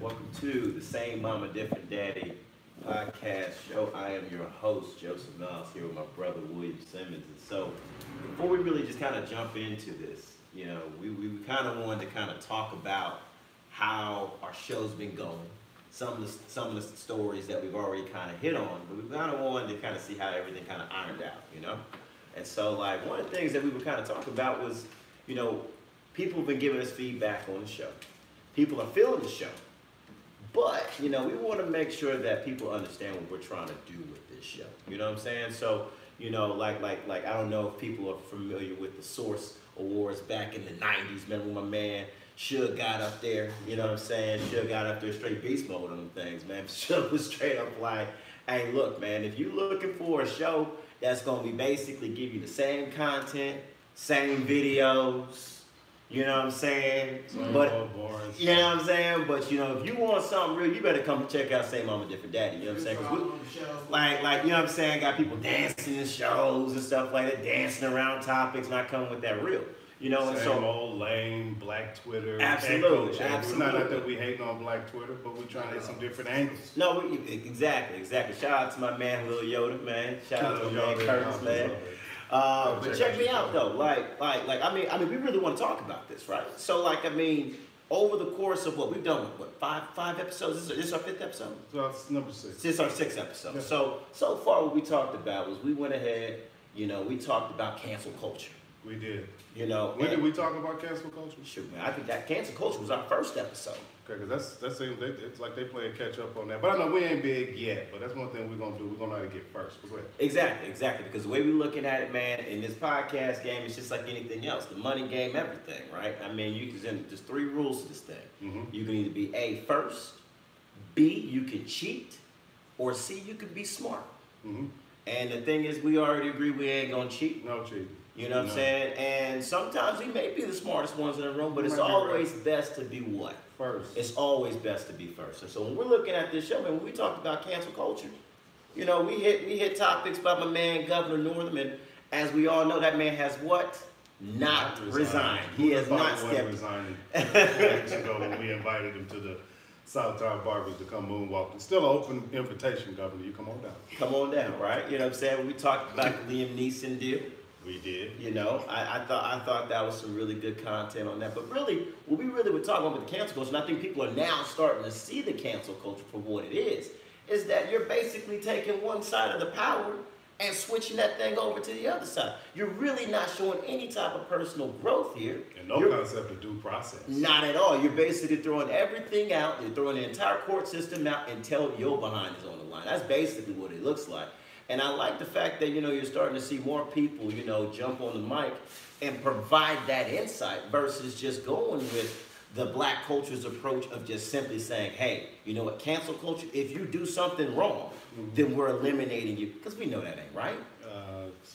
Welcome to the Same Mama, Different Daddy podcast show. I am your host, Joseph Miles, here with my brother, William Simmons. And so, before we really just kind of jump into this, we kind of wanted to kind of talk about how our show's been going, some of the stories that we've already kind of hit on, but we kind of wanted to kind of see how everything kind of ironed out, And so, like, one of the things that we were kind of talking about was, people have been giving us feedback on the show. People are feeling the show. But, we want to make sure that people understand what we're trying to do with this show. You know what I'm saying? So, like I don't know if people are familiar with the Source Awards back in the 90s. Remember when my man Suge got up there? You know what I'm saying? Suge got up there straight beast mode on them things, man. Suge was straight up like, hey, look, man, if you're looking for a show that's going to be basically give you the same content, same videos, you know what I'm saying? But you know what I'm saying? But if you want something real, you better come check out Same Mama Different Daddy. You know what I'm saying? 'Cause like you know what I'm saying? Got people dancing in shows and stuff like that, dancing around topics, not coming with that real. And Same old lame black Twitter. Absolutely. It's not that we hating on black Twitter, but we're trying to hit some different angles. No, exactly. Shout out to my man Lil Yoda, man. Shout out to my man Curtis, man. But check me out though, I mean, we really want to talk about this, right? So, over the course of what we've done, five episodes? This is our fifth episode. So it's number 6. This is our 6th episode. Yeah. So far, what we talked about was we went ahead. We talked about cancel culture. We did. When did we talk about cancel culture? Shoot, man, I think that cancel culture was our first episode. Okay, because it's like they playing catch up on that. But I know we ain't big yet, but that's one thing we're going to do. We're going to know how to get first. Exactly. Because the way we're looking at it, man, in this podcast game, it's just like anything else. The money game, everything, right? I mean, there's 3 rules to this thing. Mm-hmm. You can either be A, first, B, you can cheat, or C, you can be smart. Mm-hmm. And the thing is, we already agree we ain't going to cheat. No cheating. You know what I'm saying? And sometimes we may be the smartest ones in the room, but it's always best to be what? First. It's always best to be first. And so when we're looking at this show, man, when we talked about cancel culture, we hit topics about my man, Governor Northam, and as we all know, that man has what? Not resigned. He has not stepped. Resigning weeks ago when we invited him to the Southtown Barbers to come moonwalk. It's still an open invitation, Governor. You come on down. Come on down, right? You know what I'm saying? When we talked about the Liam Neeson deal. We did. I thought that was some really good content on that. But really, what we really were talking about with the cancel culture, and I think people are now starting to see the cancel culture for what it is that you're basically taking one side of the power and switching that thing over to the other side. You're really not showing any type of personal growth here. And no concept of due process. Not at all. You're basically throwing everything out. You're throwing the entire court system out until your behind is on the line. That's basically what it looks like. And I like the fact that, you're starting to see more people, jump on the mic and provide that insight versus just going with the black culture's approach of just simply saying, hey, you know what, cancel culture, if you do something wrong, then we're eliminating you. Because we know that ain't right.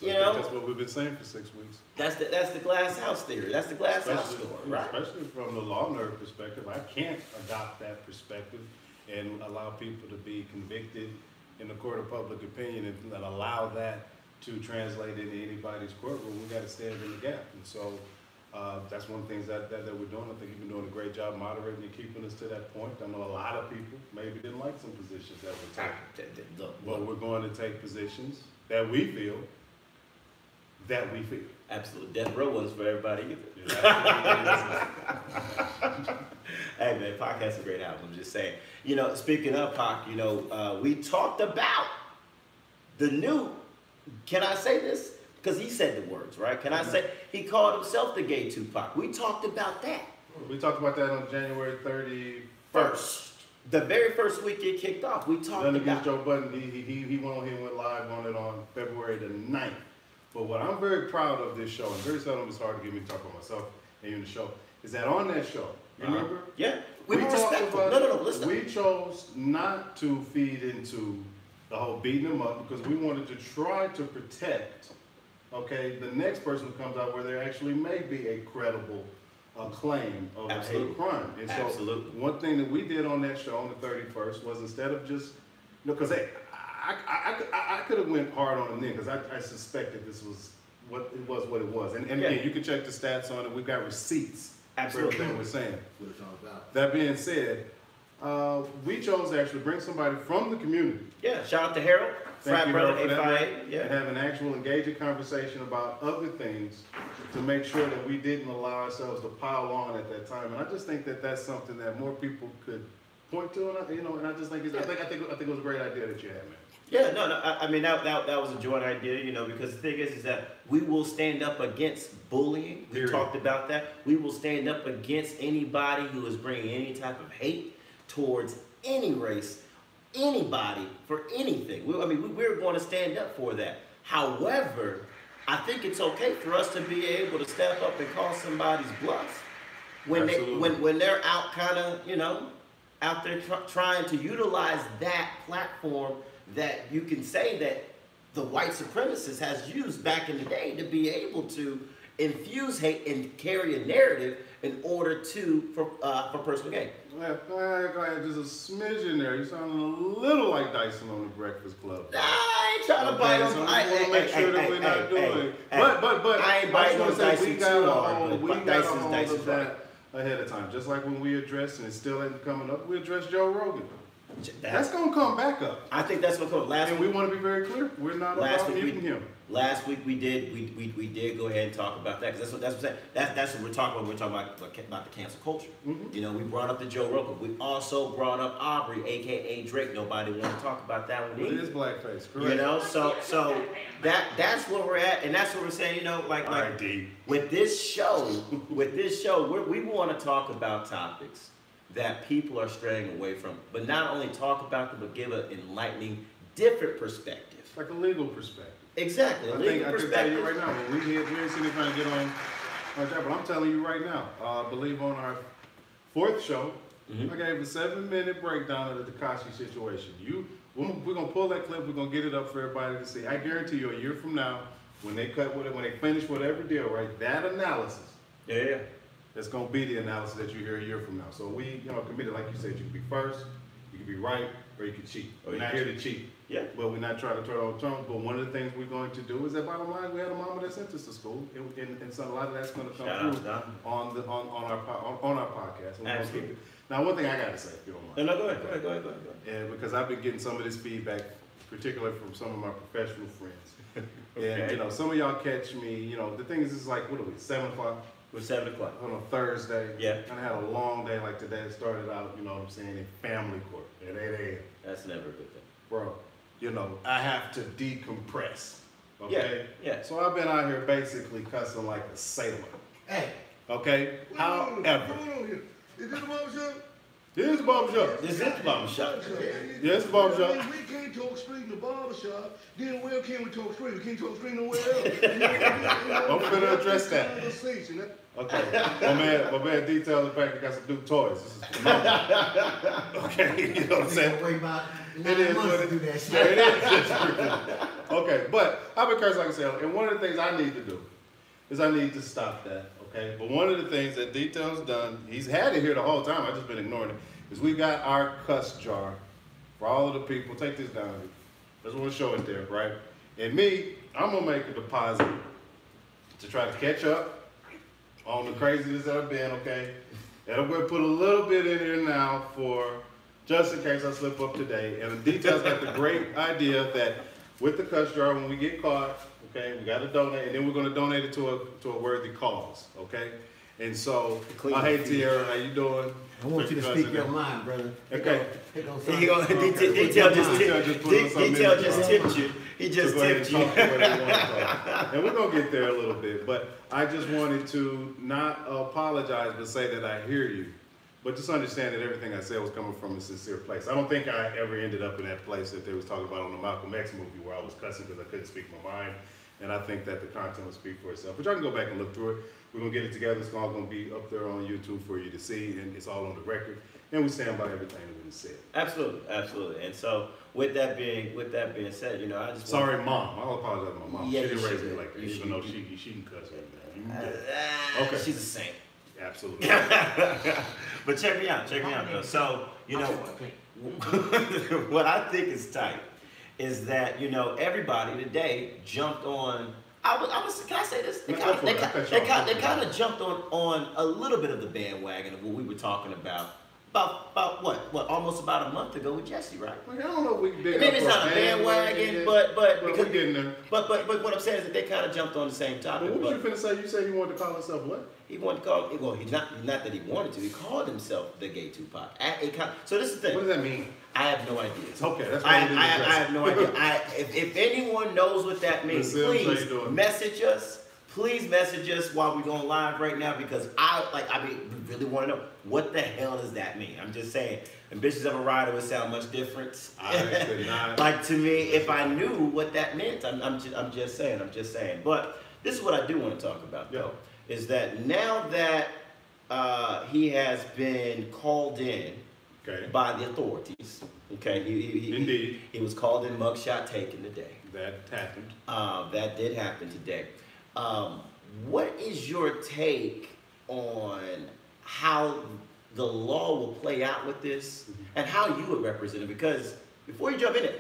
That's what we've been saying for 6 weeks. That's the glass house theory. That's the glass house story, right? Especially from the law nerd perspective. I can't adopt that perspective and allow people to be convicted in the court of public opinion and allow that to translate into anybody's courtroom. We got to stand in the gap. And so that's one of the things that we're doing. I think you've been doing a great job moderating and keeping us to that point. I know a lot of people maybe didn't like some positions that we're taking. But we're going to take positions that we feel. Absolutely. Death row ones for everybody either. Hey man, podcast is a great album. I'm just saying. Speaking of Pac, we talked about the new. Can I say this? Because he said the words, right? Can I say he called himself the gay Tupac? We talked about that. We talked about that on January 31st. The very first week it kicked off. We talked about against Joe Budden. He went live on it on February the 9th. But what I'm very proud of this show, and very seldom it's hard to get me to talk about myself and you in the show, is that on that show, you remember? Yeah. We were respectful. No, listen. We chose not to feed into the whole beating them up because we wanted to try to protect, the next person who comes out where there actually may be a credible claim of a hate crime. And so one thing that we did on that show on the 31st was instead of just, because I could have went hard on him then because I suspected this was what it was. And again, you can check the stats on it. We've got receipts for everything we're saying. That being said, we chose to actually bring somebody from the community. Yeah, shout out to Harold, frat brother, Harold, for that, A5A. Yeah. and have an actual engaging conversation about other things to make sure that we didn't allow ourselves to pile on at that time. And I just think that that's something that more people could point to, and and I just think I think it was a great idea that you had, man. Yeah, no, I mean that was a joint idea, because the thing is that we will stand up against bullying. We talked about that. We will stand up against anybody who is bringing any type of hate towards any race, anybody, for anything. We're going to stand up for that. However, I think it's okay for us to be able to step up and call somebody's bluff when they're out kind of, out there trying to utilize that platform that you can say that the white supremacist has used back in the day to be able to infuse hate and carry a narrative in order for personal gain. There's a smidge in there. You're sounding a little like Dyson on the Breakfast Club. I ain't trying to bite him. So I want to make sure that we're not doing it. But I ain't biting on Dyson we got too hard. we got a hold of that ahead of time. Just like when we addressed, and it still ain't coming up, we addressed Joe Rogan. That's going to come back up. I think that's going to come. And we want to be very clear. We're not about muting him. Last week we did go ahead and talk about that, because that's what I'm saying. That's what we're talking about. We're talking about the cancel culture. Mm-hmm. We brought up the Joe Rogan. We also brought up Aubrey, aka Drake. Nobody wanted to talk about that one either. It is blackface, correct? So that's where we're at, and that's what we're saying. With this show, we want to talk about topics that people are straying away from, but not only talk about them, but give an enlightening, different perspective. Like a legal perspective. Exactly. I can tell you right now, when we ain't seen anybody get on our job, but I'm telling you right now, I believe on our 4th show, I gave a 7-minute breakdown of the Tekashi situation. We're gonna pull that clip, we're gonna get it up for everybody to see. I guarantee you, a year from now, when they finish whatever deal, right, that analysis. Yeah. That's gonna be the analysis that you hear a year from now. So we, committed, like you said, you can be first, you can be right, or you can cheat. We're not here to cheat. Yeah. But we're not trying to turn on terms. But one of the things we're going to do is that bottom line, we had a mama that sent us to school, and so a lot of that's going to come through on our podcast. And Absolutely. Now, one thing I got to say, if you don't mind. No, go ahead. And because I've been getting some of this feedback, particularly from some of my professional friends. Okay. And some of y'all catch me. The thing is, it's like, what are we? 7 o'clock. It was 7 o'clock. On a Thursday. Yeah. And I had a long day like today. It started out, in family court at 8 a.m. That's never a good thing. Bro, I have to decompress. Okay? Yeah. So I've been out here basically cussing like a sailor. Hey. Okay? However. Is this a barbershop? This is a barbershop. This is the barbershop. Yeah, it's a barbershop. If we can't talk straight in the barbershop, then where can we talk straight? We can't talk straight nowhere else. I'm finna address that. Conversation. Okay. My man details the fact that got some new toys. This is phenomenal. Okay, you know what I'm saying? Wait about It is what it is. Yeah, it is. Okay, but I've been cursing like I said, and one of the things I need to do is I need to stop that. Okay, but one of the things that Detail's done, he's had it here the whole time, I've just been ignoring it, is we got our cuss jar for all of the people. Take this down. I just want to show it there, right? And me, I'm going to make a deposit to try to catch up on the craziness that I've been, okay? And I'm going to put a little bit in here now for, just in case I slip up today. And the Detail's got the great idea that with the cuss jar, when we get caught, okay, we got to donate, and then we're going to donate it to a worthy cause, okay? And so, hey Tierra, how you doing? I want you to speak your mind, brother. Okay. Detail just tipped you. He just tipped you. And we're going to get there a little bit, but I just wanted to not apologize, but say that I hear you. But just understand that everything I said was coming from a sincere place. I don't think I ever ended up in that place that they was talking about on the Malcolm X movie where I was cussing because I couldn't speak my mind. And I think that the content will speak for itself. But y'all can go back and look through it. We're going to get it together. It's all going to be up there on YouTube for you to see. And it's all on the record. And we stand by everything that we said. Absolutely. And so with that being said, I just sorry, Mom. I'll apologize to my mom. Yeah, she didn't raise me like that, even though she can cuss everything. Okay. She's a saint. Absolutely. But check me out though. So, what I think is tight is that, everybody today jumped on, can I say this? They kind of jumped on a little bit of the bandwagon of what we were talking about what almost about a month ago with Jesse, right? Well, I don't know if we can dig Maybe up it's for not a bandwagon, but we're because getting there. but what I'm saying is that they kind of jumped on the same topic. But what was you finna say? You said he wanted to call himself what? He wanted to call. Well, he's not that he wanted to. He called himself the Gay Tupac. So this is the thing. What does that mean? I have no idea. Okay, that's I have no idea. If anyone knows what that means, please message us. Please message us while we're going live right now, because we really want to know what the hell does that mean. I'm just saying, Ambitions of a Rider would sound much different. I could not. Like, to me, if I knew what that meant, I'm just saying. But this is what I do want to talk about, though, is that now that he has been called in by the authorities. Okay, Indeed. He was called in, mugshot taken today. That happened. That did happen today. What is your take on how the law will play out with this, and how you would represent it? Because before you jump in it,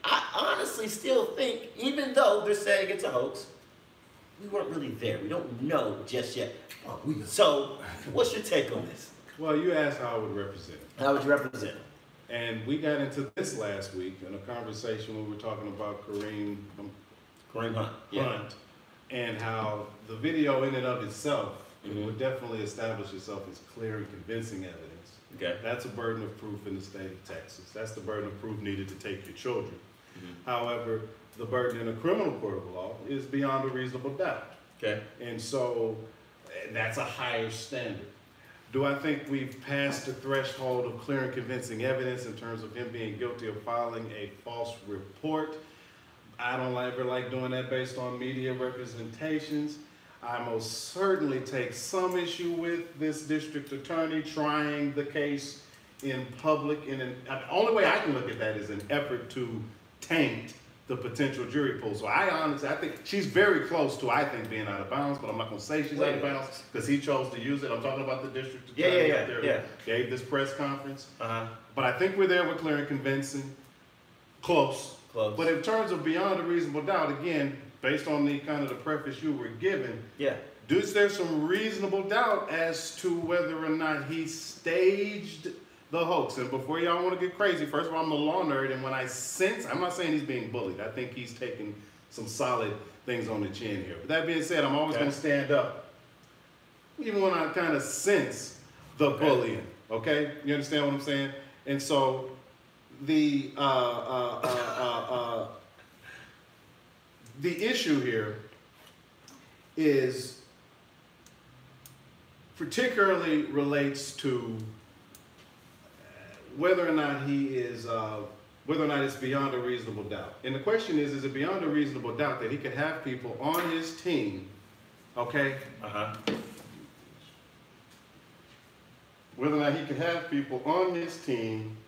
I honestly still think, even though they're saying it's a hoax, we weren't really there. We don't know just yet. So, what's your take on this? Well, you asked how I would represent it. How would you represent it? And we got into this last week in a conversation when we were talking about Kareem Hunt. Hunt, and how the video in and of itself would definitely establish itself as clear and convincing evidence. Okay. That's a burden of proof in the state of Texas. That's the burden of proof needed to take your children. However, the burden in a criminal court of law is beyond a reasonable doubt. Okay. And so that's a higher standard. Do I think we've passed the threshold of clear and convincing evidence in terms of him being guilty of filing a false report? I don't ever like doing that based on media representations. I most certainly take some issue with this district attorney trying the case in public. The only way I can look at that is an effort to taint the potential jury pool. So I think she's very close to, being out of bounds, but I'm not going to say she's out of bounds because he chose to use it. I'm talking about the district attorney out there who gave this press conference. But I think we're there with clear and convincing. Close. But in terms of beyond a reasonable doubt, again, based on the kind of the preface you were given, is there some reasonable doubt as to whether or not he staged the hoax? And before y'all want to get crazy, first of all, I'm a law nerd, and when I'm not saying he's being bullied. I think he's taking some solid things on the chin here. But that being said, I'm always going to stand up, even when I kind of sense the bullying. Okay, you understand what I'm saying? And so the issue here is particularly relates to whether or not whether or not it's beyond a reasonable doubt. And the question is it beyond a reasonable doubt that he could have people on his team, okay? Whether or not he could have people on his team,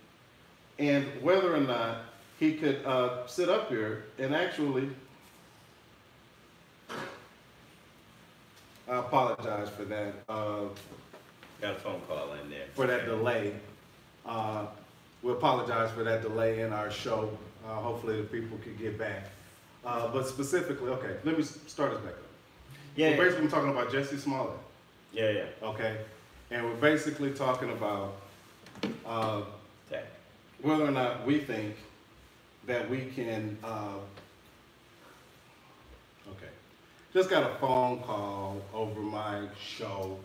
and whether or not he could sit up here and actually, I apologize for that. Got a phone call in there. For that delay. We apologize for that delay in our show. Hopefully the people could get back. But specifically, okay, let me start us back up. We're basically talking about Jesse Smalley. Okay, and we're basically talking about whether or not we think that we can, just got a phone call over my show,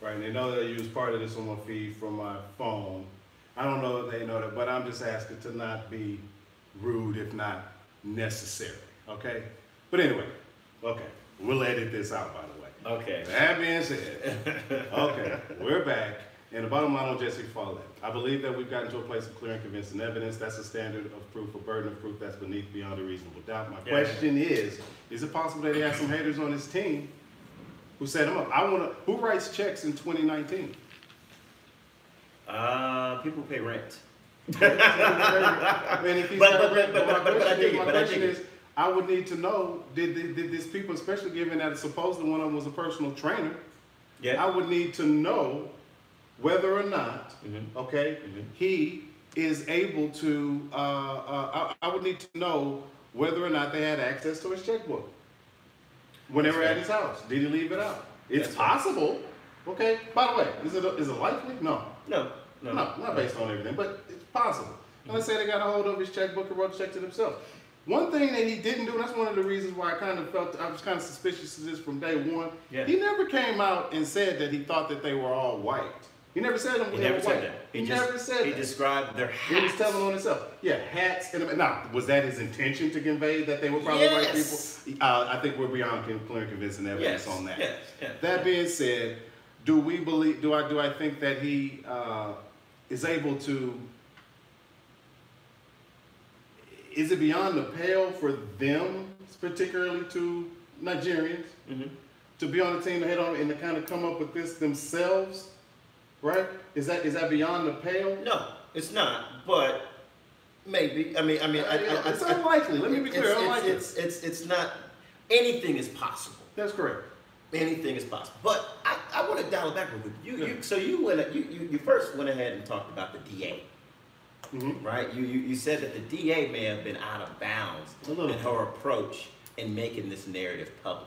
right? And they know that I use part of this on my feed from my phone. I don't know if they know that, but I'm just asking to not be rude if not necessary, okay? But anyway, okay, we'll edit this out, by the way. Okay. That being said, okay, we're back. And the bottom line on Jesse Smollett, I believe that we've gotten to a place of clear and convincing evidence. That's a standard of proof, a burden of proof that's beneath beyond a reasonable doubt. My question is it possible that he has some haters on his team who set him up? Who writes checks in 2019? People pay rent. But my question is, I would need to know, did these people, especially given that supposedly one of them was a personal trainer, I would need to know whether or not, he is able to, I would need to know whether or not they had access to his checkbook when they were at his house. Did he leave it out? It's possible. Okay. By the way, is it likely? No. No. not based on everything, but it's possible. And let's say they got a hold of his checkbook and wrote a check to themselves. One thing that he didn't do, and that's one of the reasons why I was kind of suspicious of this from day one. Yeah. He never came out and said that he thought that they were all white. He never said them. He never said that. He never said that. He described their hats. He was telling on himself. Yeah, hats. Now, was that his intention to convey that they were probably white people? I think we're beyond clear and convincing evidence on that. Yes. That being said, do I think that he is able to? Is it beyond the pale for them, particularly to Nigerians, to be on the team to head on and to kind of come up with this themselves? Right? Is that beyond the pale? No, it's not. But maybe. I mean, it's unlikely. Let me be clear. Unlikely. It's not. Anything is possible. That's correct. Anything is possible. But I want to dial it back real quick. So you first went ahead and talked about the DA. Right? You said that the DA may have been out of bounds in her approach in making this narrative public.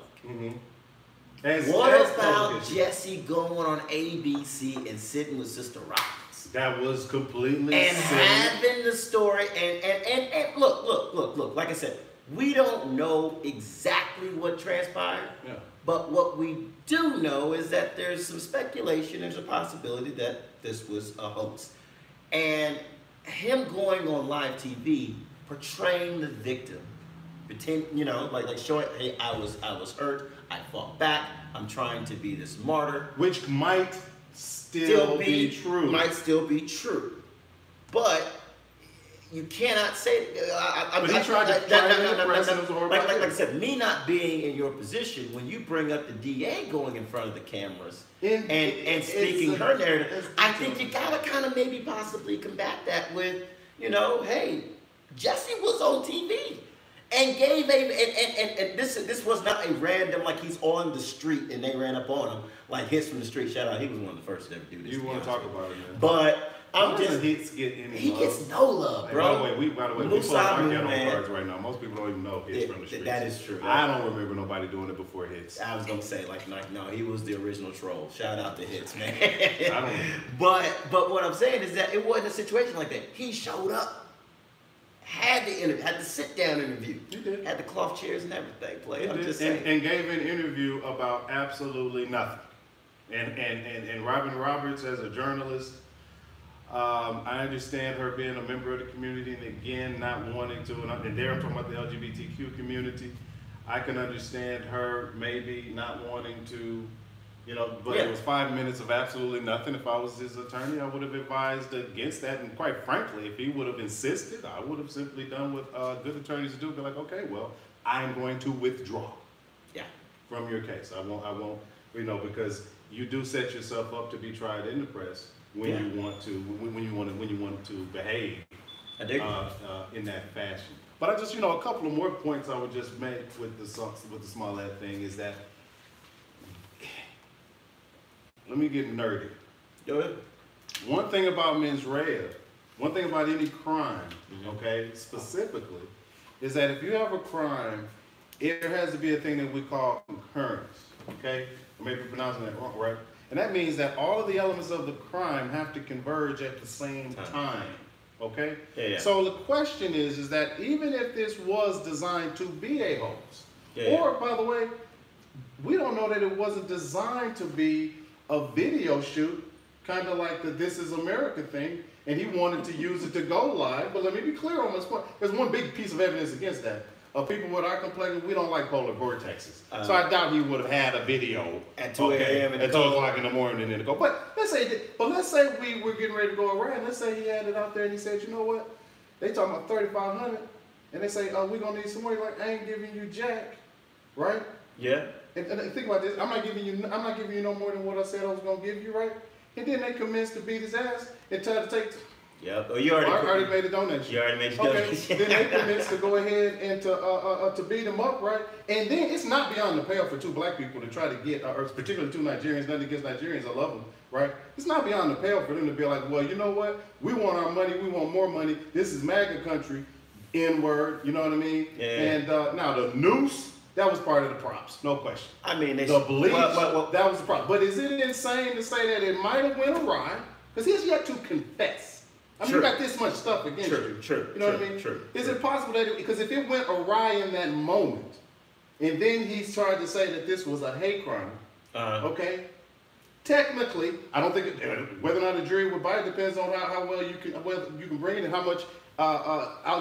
What about Jesse going on ABC and sitting with Sister Roberts? That was completely and silly. Having the story and look, like I said, we don't know exactly what transpired. Yeah. But what we do know is that there's some speculation, there's a possibility that this was a hoax. And him going on live TV, portraying the victim, pretend, like showing, hey, I was hurt, I fought back, I'm trying to be this martyr. Which might still be true. Might still be true. But you cannot say. But he tried to like I said, me not being in your position, when you bring up the DA going in front of the cameras and speaking her narrative, I think you gotta kind of maybe possibly combat that with, hey, Jesse was on TV and gave and this was not a random, like he's on the street and they ran up on him like hits from the street. Shout out, he was one of the first to ever do this. You want to talk about it, man? But I'm just hits get any he love? Gets no love, bro. By the way, we pull our ghetto cards right now. Most people don't even know hits from the streets. That is true. I don't remember nobody doing it before hits. I was gonna say like no, he was the original troll. Shout out to Hits, man. I don't know. But what I'm saying is that it wasn't a situation like that. He showed up, had the interview, had the sit down interview, He did. had the cloth chairs and everything played. I'm did. just saying. And gave an interview about absolutely nothing. And Robin Roberts, as a journalist, I understand her being a member of the community and again not wanting to, and there I'm talking about the LGBTQ community. I can understand her maybe not wanting to, but it was 5 minutes of absolutely nothing. If I was his attorney, I would have advised against that. And quite frankly, if he would have insisted, I would have simply done what good attorneys do, be like, okay, well, I'm going to withdraw from your case. I won't, because you do set yourself up to be tried in the press when you want to behave in that fashion. But I just, a couple of more points I would just make with the Smallhead thing is that, let me get nerdy. Go ahead. One thing about mens rea, one thing about any crime, okay, specifically, is that if you have a crime, there has to be a thing that we call concurrence, okay? I may be pronouncing that wrong, right? And that means that all of the elements of the crime have to converge at the same time, okay? Yeah. So the question is that even if this was designed to be a hoax, or by the way, we don't know that it wasn't designed to be a video shoot, kind of like the This Is America thing, and he wanted to use it to go live. But let me be clear on this point. There's one big piece of evidence against that. People with our complexion, we don't like polar vortexes. So I doubt he would have had a video at 2 a.m. at 2 o'clock in the morning and then go. But let's say we were getting ready to go around. Let's say he had it out there and he said, you know what? They talking about 3,500, and they say, oh, we're gonna need some more. You're like, I ain't giving you jack, right? Yeah. And think about this. I'm not giving you no more than what I said I was gonna give you, right? And then they commenced to beat his ass and tried to take. Yeah. Oh, you already made a donation. You already made a donation. Then they commenced to go ahead and to beat him up, right? And then it's not beyond the pale for two black people to try to get, or particularly two Nigerians. Nothing against Nigerians, I love them, right? It's not beyond the pale for them to be like, well, you know what? We want our money. We want more money. This is MAGA country. N-word. You know what I mean? Yeah. And now the noose. That was part of the props, no question. I mean, the bleach, that was the problem. But is it insane to say that it might have went awry, Because he has yet to confess. I mean, you got this much stuff against you. You know what I mean? Is it possible that, because if it went awry in that moment, and then he's tried to say that this was a hate crime, okay? Technically, I don't think whether or not the jury would buy it depends on how well you can bring it and how much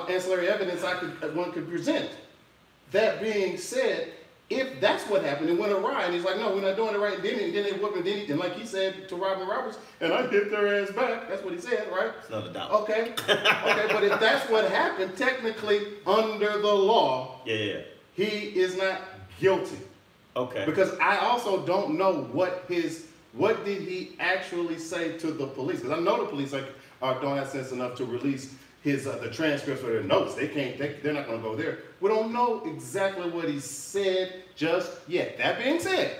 ancillary evidence one could present. That being said, if that's what happened, it went awry, and he's like, no, we're not doing it right, and then they whooped him, and like he said to Robin Roberts, and I hit their ass back. That's what he said, right? It's not a doubt. Okay, but if that's what happened, technically, under the law, he is not guilty. Okay. Because I also don't know what did he actually say to the police? Because I know the police don't have sense enough to release the transcripts or their notes. They're not going to go there. We don't know exactly what he said just yet. That being said,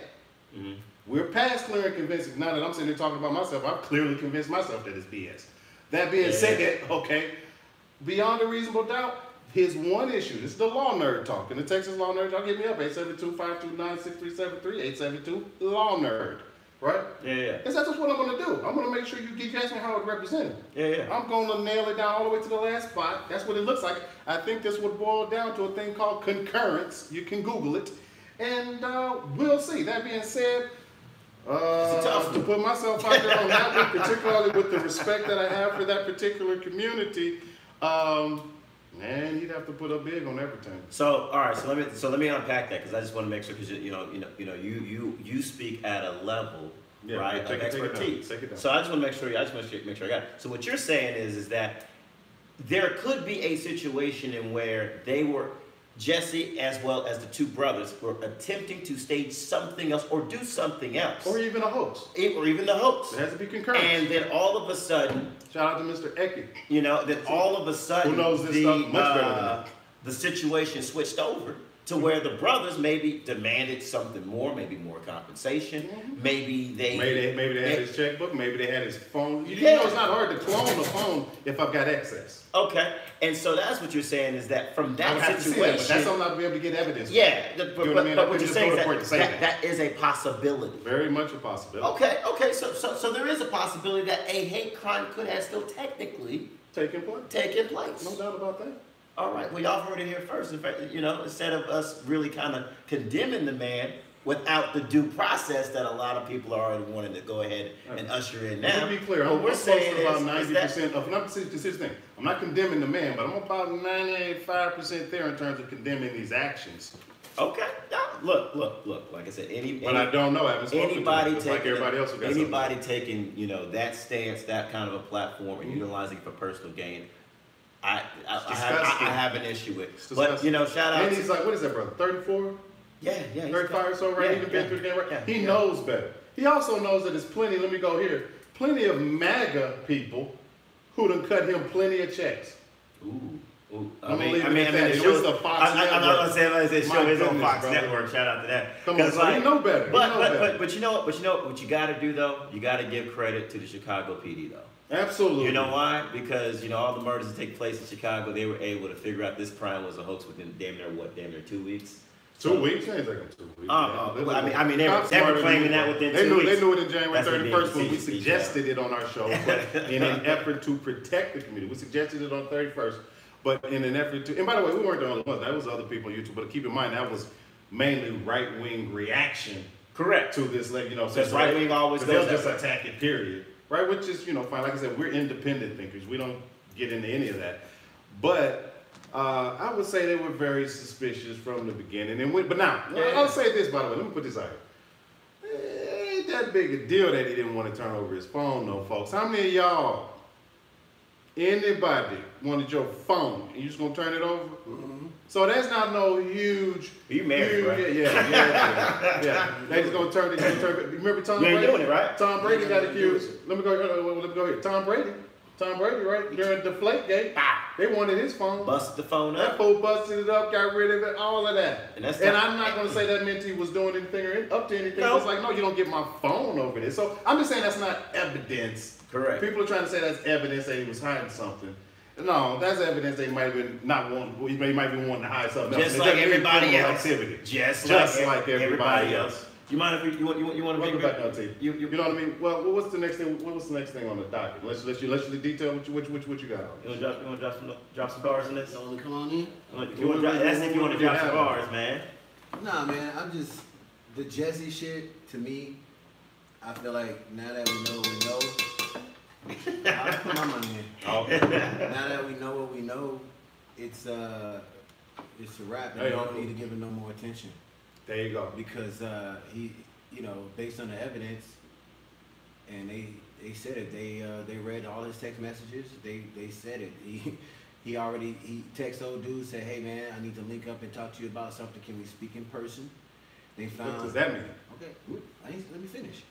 we're past clear and convincing. Now that I'm sitting here talking about myself, I've clearly convinced myself that it's BS. That being said, okay, beyond a reasonable doubt, his one issue, this is the law nerd talk, and the Texas law nerd talk, hit me up, 872-529-6373, 872-LAW-NERD. Right? Because that's just what I'm going to do. I'm going to make sure you ask me how it's represented. I'm going to nail it down all the way to the last spot. That's what it looks like. I think this would boil down to a thing called concurrence. You can Google it. And we'll see. That being said, to put myself out there on that one, particularly with the respect that I have for that particular community, man, you'd have to put up big on everything. So, all right. So let me unpack that, because I just want to make sure, because you speak at a level, right, of expertise. Take it down. So I just want to make sure I got it. So what you're saying is that there could be a situation in where Jesse, as well as the two brothers, were attempting to stage something else or do something else, or even a hoax, or even the hoax. It has to be concurrent. And then all of a sudden, shout out to Mr. Ecke. Then all of a sudden, who knows this stuff much better than that. The situation switched over to where the brothers maybe demanded something more, maybe more compensation, maybe they had his checkbook, maybe they had his phone. You know, it's not hard to clone the phone if I've got access. Okay, and so that's what you're saying, is that from that situation, but that's something I'll be able to get evidence. But what you're saying is that is a possibility. Very much a possibility. Okay, so there is a possibility that a hate crime could have still technically taken place. No doubt about that. All right, well, y'all heard it here first. In fact, instead of us really kind of condemning the man without the due process that a lot of people are already wanting to go ahead and usher in now. To be clear, we're saying about 90% of, this is the thing, I'm not condemning the man, but I'm about 95% there in terms of condemning these actions. Okay, look, like I said, but I don't know, I haven't spoken anybody to him, like everybody else who got anybody taking, that stance, that kind of a platform, and utilizing it for personal gain, I have an issue with. But shout out. And he's like, what is that, brother? 34? Yeah. 35 or so, right? He's been through the game, right? He knows better. He also knows that there's plenty. Let me go here. Plenty of MAGA people who done cut him plenty of checks. Ooh. I mean, it was the Fox Network. I'm not gonna say it. Show is on Fox Network. Shout out to that. Come on, so you know better. But you know what? What you got to do though? You got to give credit to the Chicago PD though. Absolutely. You know why? Because all the murders that take place in Chicago, they were able to figure out this crime was a hoax within damn near 2 weeks. 2 weeks? Ain't taking 2 weeks. I mean, they were claiming that within 2 weeks. They knew it in January 31st when we suggested it on our show, but in an effort to protect the community. We suggested it on 31st, but in an effort to, and by the way, we weren't the only ones. That was other people on YouTube, but keep in mind, that was mainly right-wing reaction. Correct. To this, because right-wing always goes just attack it, period. Right, which is, fine. Like I said, we're independent thinkers. We don't get into any of that. But I would say they were very suspicious from the beginning. But now, I'll say this, by the way. Let me put this out here. Ain't that big a deal that he didn't want to turn over his phone, though, folks. How many of y'all, anybody, wanted your phone and you just going to turn it over? Mm-hmm. So that's not no huge. You married, right? Yeah. They just gonna turn it. Remember Tom Brady? You ain't doing it, right? Tom Brady got accused. Let me go here. Tom Brady, right? During the Deflategate, they wanted his phone. Busted the phone up. That fool busted it up, got rid of it, all of that. And I'm not gonna say that meant he was doing anything or up to anything. No. It's like, no, you don't get my phone over this. So I'm just saying that's not evidence. Correct. People are trying to say that's evidence that he was hiding something. No, that's evidence they might have been not wanting. He might be wanting to hide something else. Just like everybody else. Activity. Just like everybody else. You mind if you want to Welcome bring back now, T. you You know what I mean? Well, what's the next thing? What's the next thing on the docket? Let's you detail what you got. You want to drop some bars in this? You want to come on in? That's if you want to drop some bars, man. Nah, man, I'm just, the Jesse shit, to me, I feel like now that we know what we know, I'll put my money in. Okay. Now that we know what we know, it's a wrap, and we don't need to give it no more attention. There you go. Because he, you know, based on the evidence, and they said it. They read all his text messages. They said it. He texted old dude, said, "Hey man, I need to link up and talk to you about something. Can we speak in person?" They found. What does that mean? Okay, let me finish.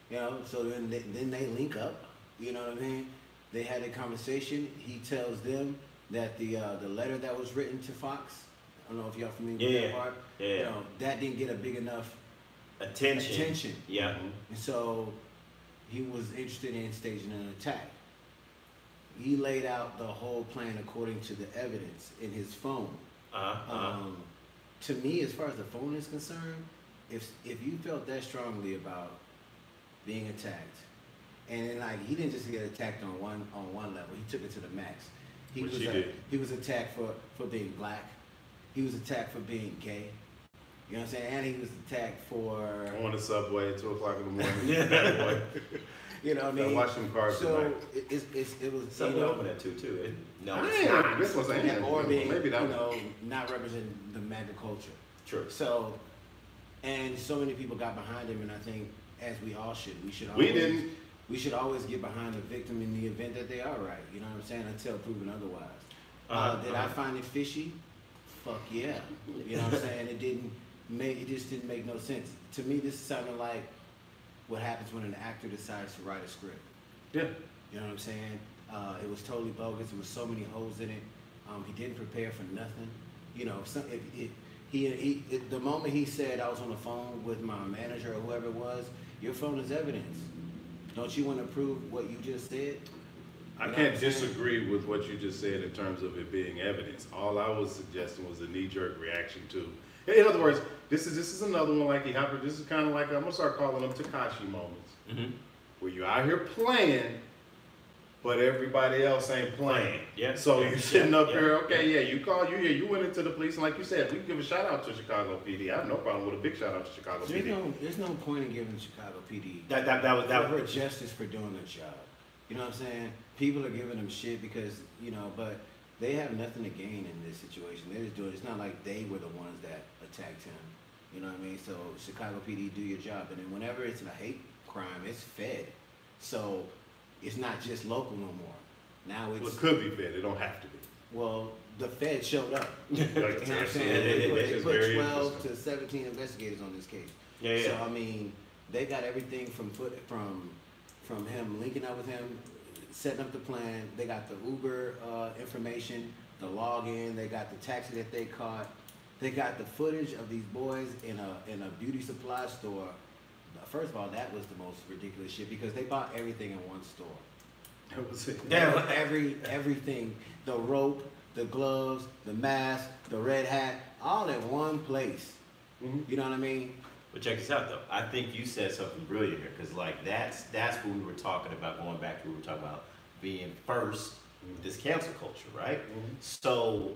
You know, so then they link up. You know what I mean? They had a conversation. He tells them that the letter that was written to Fox. I don't know if y'all familiar with that part. Yeah. You know, that didn't get a big enough attention. Yeah. And so he was interested in staging an attack. He laid out the whole plan according to the evidence in his phone. To me, as far as the phone is concerned, if you felt that strongly about being attacked, and then like he didn't just get attacked on one level, he took it to the max. He was attacked for being black. He was attacked for being gay. You know what I'm saying? And he was attacked for on the subway at 2 o'clock in the morning. You know what I mean? Watching cars. So it was something open at 2 too. No, this was or being maybe that not representing the MAGA culture. True. So, and so many people got behind him, and I think as we all should, we should always get behind the victim in the event that they are right. You know what I'm saying? Until proven otherwise. Did I find it fishy? Fuck yeah. You know what I'm saying? It just didn't make no sense. To me, this sounded like what happens when an actor decides to write a script. Yeah. You know what I'm saying? It was totally bogus. There was so many holes in it. He didn't prepare for nothing. You know, the moment he said, I was on the phone with my manager or whoever it was, your phone is evidence. Don't you want to prove what you just said? I can't disagree with what you just said in terms of it being evidence. All I was suggesting was a knee-jerk reaction to. In other words, this is another one like this is kind of like, I'm gonna start calling them Tekashi moments, where you're out here playing, but everybody else ain't playing. Yeah. So you're sitting up here, okay, you went into the police, and like you said, we can give a shout out to Chicago PD. I have no problem with a big shout out to Chicago PD. There's no point in giving Chicago PD that was justice for doing their job. You know what I'm saying? People are giving them shit because, you know, but they have nothing to gain in this situation. They're just doing it. It's not like they were the ones that attacked him. You know what I mean? So Chicago PD, do your job. And then whenever it's a hate crime, it's fed. So it's not just local no more. Now it's... Well, it could be fed. It don't have to be. Well, the Fed showed up. You know what I'm saying? They put 12 to 17 investigators on this case. Yeah. So, I mean, they got everything from him linking up with him, setting up the plan. They got the Uber information, the login. They got the taxi that they caught. They got the footage of these boys in a beauty supply store. First of all, that was the most ridiculous shit because they bought everything in one store. That was it. Yeah, everything, the rope, the gloves, the mask, the red hat, all in one place. You know what I mean? But check this out though. I think you said something brilliant here because like that's what we were talking about going back to. We were talking about being first with this cancel culture, right? So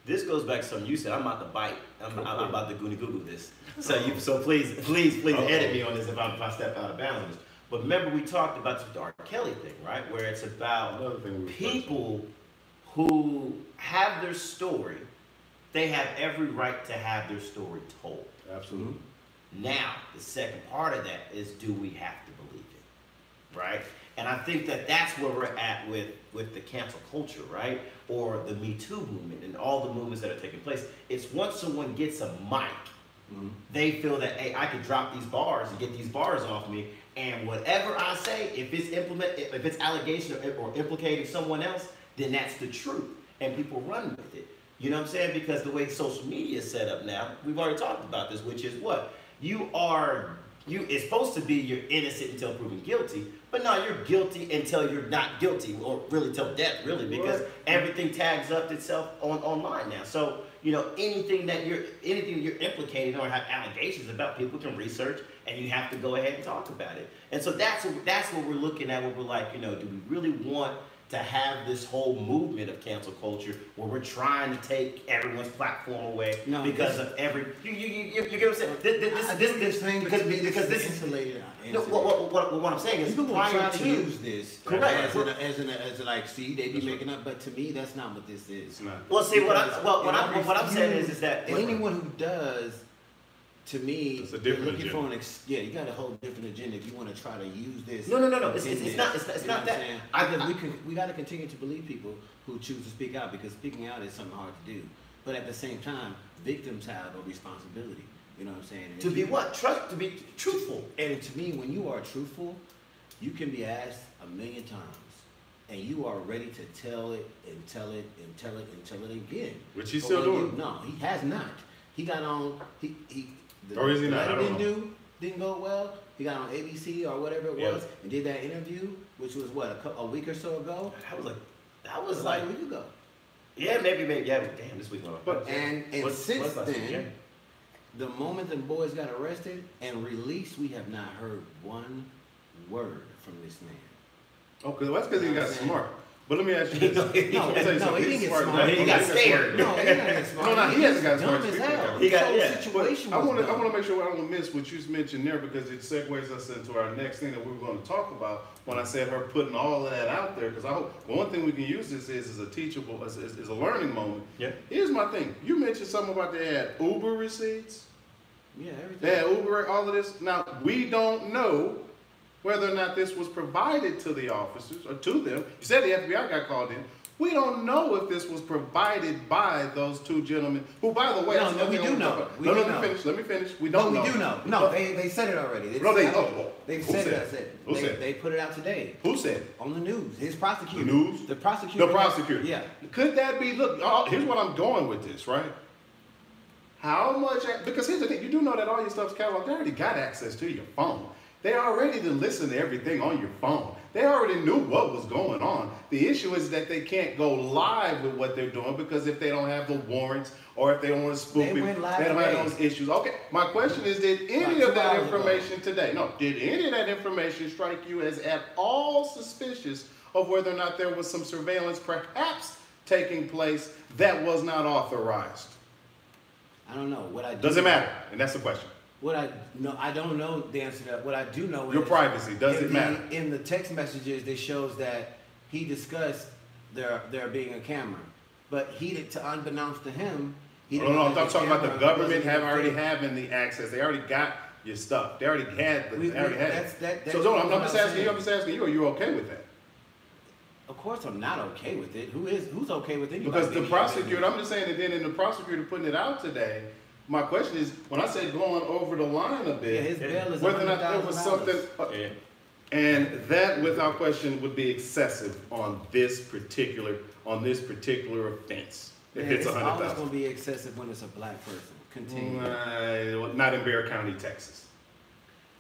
this goes back to something you said. I'm about to bite. I'm about to goony Google this. So please edit me on this if I step out of bounds. But remember we talked about the R. Kelly thing, right? Where it's about people who have their story. They have every right to have their story told. Absolutely. Now, the second part of that is, do we have to believe it, right? And I think that's where we're at with the cancel culture, right? Or the Me Too movement and all the movements that are taking place. It's once someone gets a mic, they feel that, hey, I can drop these bars and get these bars off me, and whatever I say, if it's allegation or implicating someone else, then that's the truth, and people run with it. You know what I'm saying? Because the way social media is set up now, we've already talked about this, which is what? You are it's supposed to be you're innocent until proven guilty, but no, you're guilty until you're not guilty, or really till death, really, because everything tags up itself online now. So, you know, anything that you're implicated or have allegations about, people can research, and you have to go ahead and talk about it. And so that's what we're looking at, where we're like, you know, do we really want to have this whole movement of cancel culture where we're trying to take everyone's platform away because of every you get what I'm saying? Because this is insulated. No, what I'm saying is people will try to use this correct as like, see, they be making up, but to me that's not what this is. Well, see, what I'm saying is that anyone who does, to me, it's a different looking for you got a whole different agenda if you want to try to use this. No. It's not that. We got to continue to believe people who choose to speak out, because speaking out is something hard to do. But at the same time, victims have a responsibility. You know what I'm saying? And to be what? To be truthful. And to me, when you are truthful, you can be asked 1,000,000 times, and you are ready to tell it and tell it and tell it and tell it again. Which he's still doing. No, he has not. He got on. Or is he not? Didn't go well. He got on ABC or whatever it was and did that interview, which was what, a week or so ago. That was like a week ago. Yeah, maybe. Yeah, damn, this week. But since then, the moment the boys got arrested and released, we have not heard one word from this man. Okay, well, that's because he got smart. But let me ask you this. No, he didn't get smart. He got scared. No, he didn't get smart. No, he hasn't got smart. He got situation. I want to make sure I don't miss what you mentioned there, because it segues us into our next thing that we were going to talk about when I said her putting all of that out there. Because I hope one thing we can use this is a teachable, is a learning moment. Yeah. Here's my thing. You mentioned something about they had Uber receipts. Yeah, everything. They had Uber, all of this. Now, we don't know whether or not this was provided to the officers or to them. You said the FBI got called in. We don't know if this was provided by those two gentlemen, who, by the way, we do know. Let me finish. We don't know. We do know. No, they said it already. They said it. They put it out today. Who said it? On the news. His prosecutor. The news? The prosecutor. The prosecutor. Yeah. Could that be, look, here's what I'm going with this, right? How much, because here's the thing, you do know that all your stuff's cataloged. They already got access to your phone. They already did listen to everything on your phone. They already knew what was going on. The issue is that they can't go live with what they're doing, because if they don't have the warrants, or if they don't want to spook people, they don't have those issues. Okay, my question is, did any of that information today, did any of that information strike you as at all suspicious of whether or not there was some surveillance perhaps taking place that was not authorized? I don't know. Does it matter? And that's the question. I don't know the answer to that. What I do know is your privacy. Does it matter? In the text messages, it shows that he discussed there being a camera, but unbeknownst to him, No, I'm talking about the government already having the access. They already got your stuff. They already had. So I'm just asking you. I'm just asking you. Are you okay with that? Of course, I'm not okay with it. Who's okay with it? Because the prosecutor. I'm just saying that then, in the prosecutor putting it out today. My question is, when I say going over the line a bit, his bail is whether or not there was something, and that, without question, would be excessive on this particular offense. If it's $100,000, it's always going to be excessive when it's a black person. Continue. Not in Bexar County, Texas,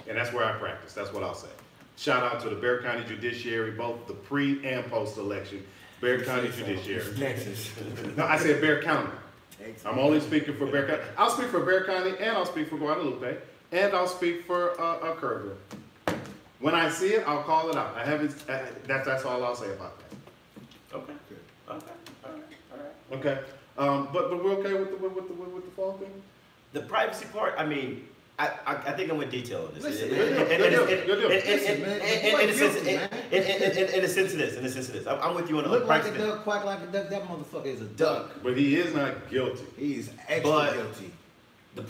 and that's where I practice. That's what I'll say. Shout out to the Bexar County Judiciary, both the pre and post election. Bexar County Judiciary. Texas. No, I said Bexar County. I'm only speaking for Bexar County. I'll speak for Bexar County, and I'll speak for Guadalupe, and I'll speak for Kerrville. When I see it, I'll call it out. I haven't. That's all I'll say about that. Okay. Good. Okay. All right. Okay. But we're okay with the phone thing. The privacy part. I mean, I think I'm in detail on this. Listen, In the sense of this, I'm with you on the look like a duck, quack like a duck. That motherfucker is a duck. But he is not guilty. He's extra guilty. But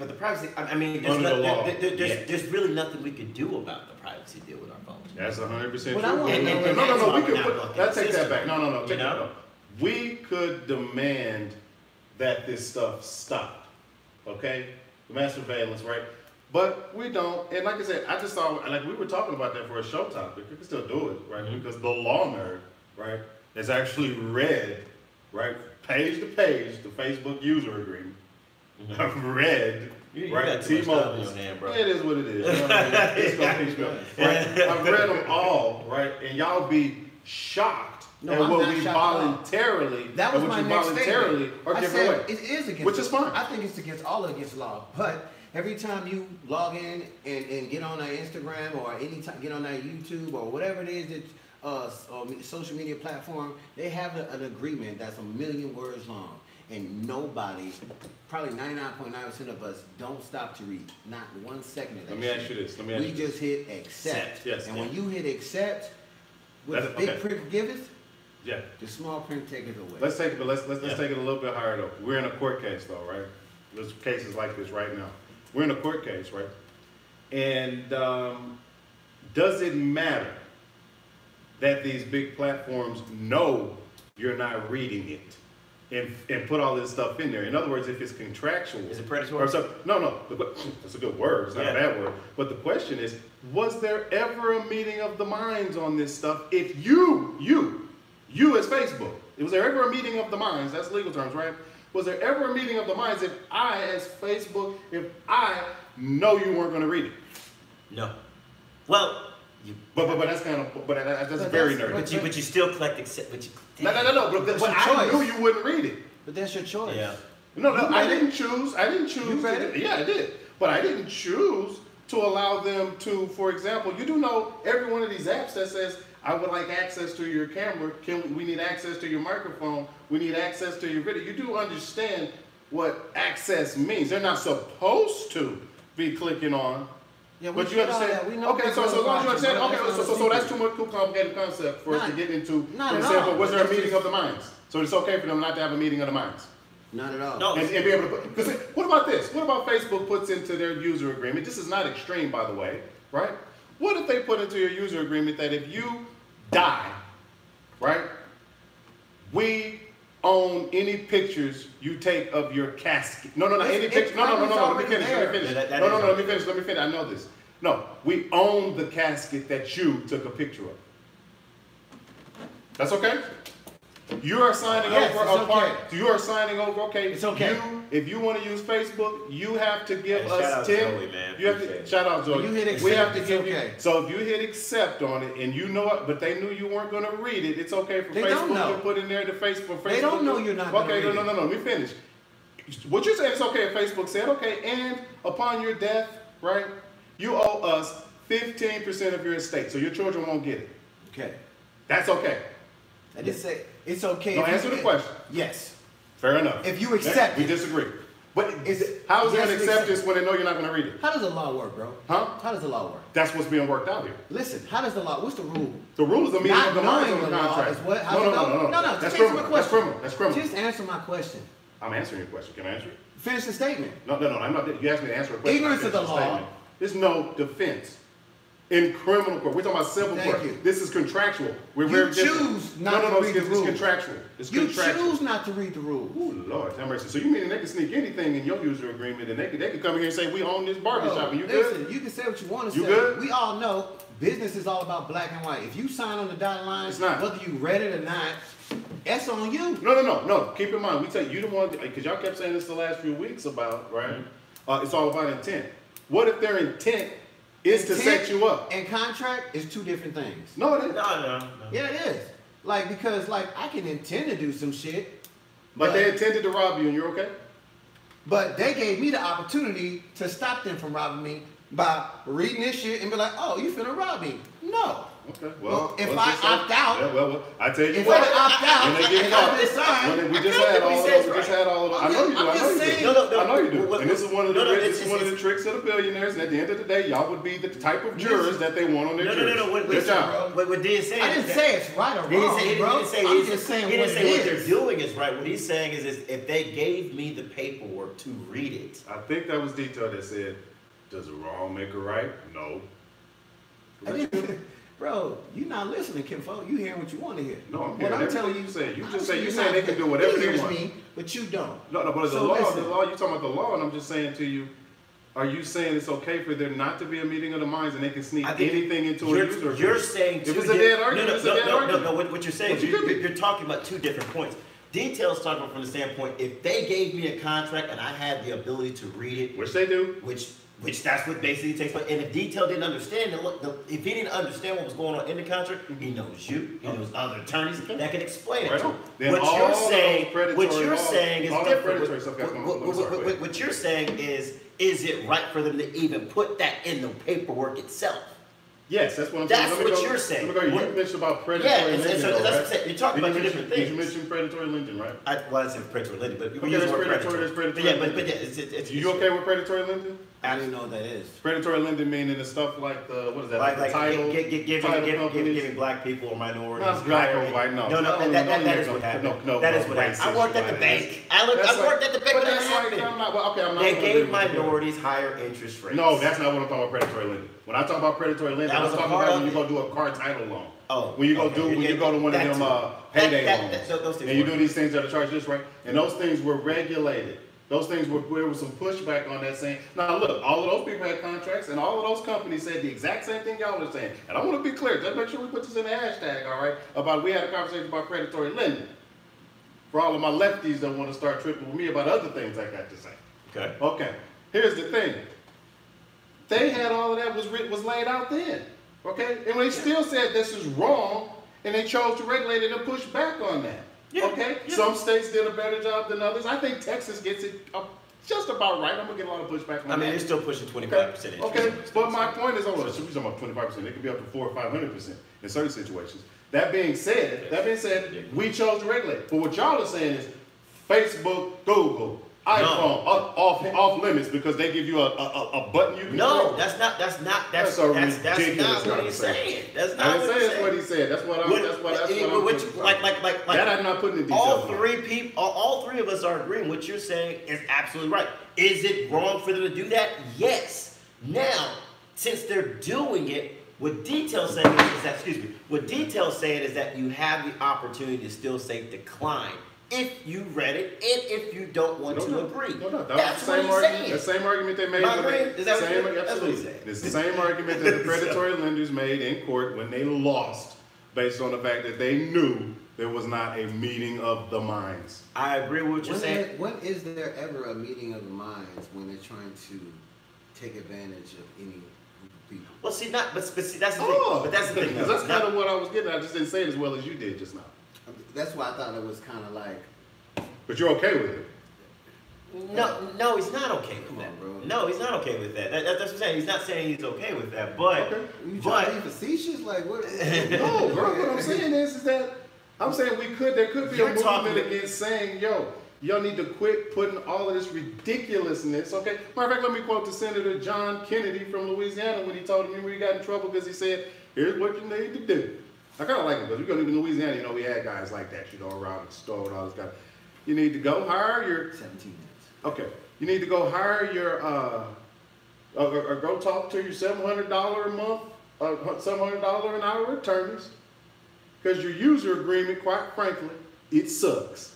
the privacy. I mean, there's really nothing we can do about the privacy deal with our phones. That's 100% true. No. We could. Let's take that back. No. Take that back. We could demand that this stuff stop. Okay. Mass surveillance, right? But we don't. And like I said, I just thought, like we were talking about that for a show topic. We can still do it, right? Mm-hmm. Because the law nerd, right, has actually read, right, page to page, the Facebook user agreement. Mm-hmm. I've read You right? got too much time in your hand, bro. It is what it is. You know what I mean? It's gonna teach me. Right? I've read them all, right? And y'all be shocked at what we voluntarily, that was my next statement. Or give away. It is against, which is fine. I think it's against law. But every time you log in and get on their Instagram or anytime get on their YouTube or whatever it is that or social media platform, they have an agreement that's 1,000,000 words long. And nobody, probably 99.9% of us, don't stop to read. Not 1 second of that. Let me ask you this. We just hit accept. Yes. And when you hit accept, what the big print give us, the small print take it away. Let's take it, but let's take it a little bit higher though. We're in a court case though, right? There's cases like this right now. We're in a court case, right? And does it matter that these big platforms know you're not reading it? And put all this stuff in there. In other words, if it's contractual. Is it predatory? No. That's a good word. It's not a bad word. But the question is, was there ever a meeting of the minds on this stuff? If you as Facebook, was there ever a meeting of the minds? That's legal terms, right? Was there ever a meeting of the minds if I, as Facebook, if I know you weren't going to read it? No. Well. But that's kind of that's very nerdy. But you still collect accept. No. But I knew you wouldn't read it. But that's your choice. Yeah. No. I didn't choose. You read it? Yeah, I did. But I didn't choose to allow them to. For example, you do know every one of these apps that says, "I would like access to your camera. We need access to your microphone. We need access to your video." You do understand what access means. They're not supposed to be clicking on. Yeah, but you understand? Okay, so as long as you understand, okay, so that's too much too complicated concept for us to get into. But was there a meeting of the minds? So it's okay for them not to have a meeting of the minds? Not at all. No. And be able to put, because what about this? What about Facebook puts into their user agreement? This is not extreme, by the way, right? What if they put into your user agreement that if you die, right, we own any pictures you take of your casket. No, any pictures. No, let me finish. Let me finish. I know this. No, we own the casket that you took a picture of. That's okay? You are signing over a part. You are signing over, okay. It's okay. If you want to use Facebook, you have to give us 10. Joey, man. You have to shout out, Joey. You hit accept, we have to give okay. you. So if you hit accept on it, and you know it, but they knew you weren't going to read it, it's okay for Facebook to put in there the Facebook. They don't know you're not going to read it. No. Let me finish. What you're saying is okay if Facebook said, okay, and upon your death, right, you owe us 15% of your estate, so your children won't get it. Okay. That's okay. I just say it's okay. No, answer the question. Yes. Fair enough. If you accept we it. disagree. But how is there an acceptance when they know you're not going to read it? How does the law work, bro? Huh? How does the law work? That's what's being worked out here. Listen, how does the law, what's the rule? The rule is the meeting of the minds on the contract. Is what? No. That's criminal. That's criminal. Just answer my question. I'm answering your question. Can I answer it? Finish the statement. No. I'm not. You asked me to answer a question. Ignorance of the law. Statement. There's no defense. In criminal court, we're talking about civil court. This is contractual. You choose not to read the rules. It's contractual. You choose not to read the rules. Ooh, Lord, have mercy. So you mean they can sneak anything in your user agreement, and they could come here and say we own this barbershop, and you good? Listen, you can say what you want to say. You good? We all know business is all about black and white. If you sign on the dotted line, it's not. Whether you read it or not, that's on you. No. Keep in mind, we tell you the one because y'all kept saying this the last few weeks about right. It's all about intent. What if their intent is to set you up? And contract is two different things. No, it isn't. No. Yeah, it is. Because I can intend to do some shit. But they intended to rob you and you're okay? But they gave me the opportunity to stop them from robbing me by reading this shit and be like, oh, you finna rob me. No. Okay. Well, if I opt out, I tell you if what. I opt out, when they get caught, we just had all of those. I know you do. I know you do. And this is one of the tricks of the billionaires. And at the end of the day, y'all would be the type of jurors that they want on their jury. No. Good job. What Dean said. I didn't say it's right or wrong, bro. I'm just saying what it is. He didn't say what they're doing is right. What he's saying is if they gave me the paperwork to read it. I think that was Detail that said, does a wrong make a right? No. Bro, you're not listening, Kim Fo. You hearing what you want to hear. No, I'm hearing what I'm telling you. You saying they can do whatever they want. Me, but you don't. No, but the law, you're talking about the law, and I'm just saying to you, are you saying it's okay for there not to be a meeting of the minds and they can sneak anything into a user agreement? You're saying if it's a dead argument, it's a dead argument. No. What you're saying is you're talking about two different points. Details talking from the standpoint, if they gave me a contract and I had the ability to read it, Which they do. which that's what basically takes place. And if Detail didn't understand, if he didn't understand what was going on in the contract, he knows you, he knows other attorneys that can explain it to him. What you're saying is different. What you're saying is it right for them to even put that in the paperwork itself? Yes, that's what I'm saying. saying. That's what you're saying. You mentioned about predatory lending. Yeah, so that's what I'm saying. You're talking about two different things. You mentioned predatory lending, right? I said predatory lending, but we there's use the word predatory. it's you okay with predatory lending? I didn't know what that is. Predatory lending meaning the stuff like the, what is that? Like title, giving black people or minorities. Not black or white, no. That is what happened. That is what happened. I worked at the bank. I worked at the bank when that happened. They gave minorities higher interest rates. No, that's not what I'm talking about. Predatory lending. When I talk about predatory lending, I'm talking about when you go do a car title loan. Oh, when you go to one of them payday loans, and you do these things that are charged this right, and those things were regulated. Those things there was some pushback on that saying, now look, all of those people had contracts and all of those companies said the exact same thing y'all are saying. And I want to be clear, just make sure we put this in the hashtag, all right, we had a conversation about predatory lending. For all of my lefties that want to start tripping with me about other things I got to say. Okay, here's the thing. They had all of that was laid out then, okay? And they still said this is wrong, and they chose to regulate it and push back on that. Some states did a better job than others. I think Texas gets it just about right. I'm gonna get a lot of pushback on that. I mean, they're still pushing 25%. Okay, but my point is, we're talking about 25%. It could be up to 400 or 500% in certain situations. That being said, we chose to regulate. But what y'all are saying is, Facebook, Google, iPhone, off limits because they give you a button you can press. That's not what he's saying. That's not what he's saying. That's what he said. That's what I'm that I'm not putting in detail. All three of us are agreeing. What you're saying is absolutely right. Is it wrong for them to do that? Yes. Now, since they're doing it, what Detail's saying is that you have the opportunity to still say decline if you read it and if you don't want to agree. That's what he's saying. The same argument they made. That's what he's saying. It's the same argument that the predatory lenders made in court when they lost based on the fact that they knew there was not a meeting of the minds. I agree with what you're saying. When is there ever a meeting of the minds when they're trying to take advantage of any group of people? Well, see, that's the thing. But that's the thing. That's kind of what I was getting at. I just didn't say it as well as you did just now. That's why I thought it was kind of like. But you're okay with it? No, he's not okay with that. Bro. No, he's not okay with that. That's what I'm saying. He's not saying he's okay with that. But you trying to be facetious? Like what? No, bro. What I'm saying is that I'm saying there could be a movement against saying, y'all need to quit putting all of this ridiculousness. Okay. Matter of fact, let me quote the Senator John Kennedy from Louisiana when he told him he got in trouble because he said, "Here's what you need to do." I kind of like it because we go to Louisiana, we had guys like that, around the store and all this stuff. You need to go hire your 17 minutes. Okay. You need to go hire your or go talk to your $700 a month, $700 an hour attorneys, because your user agreement, quite frankly, it sucks.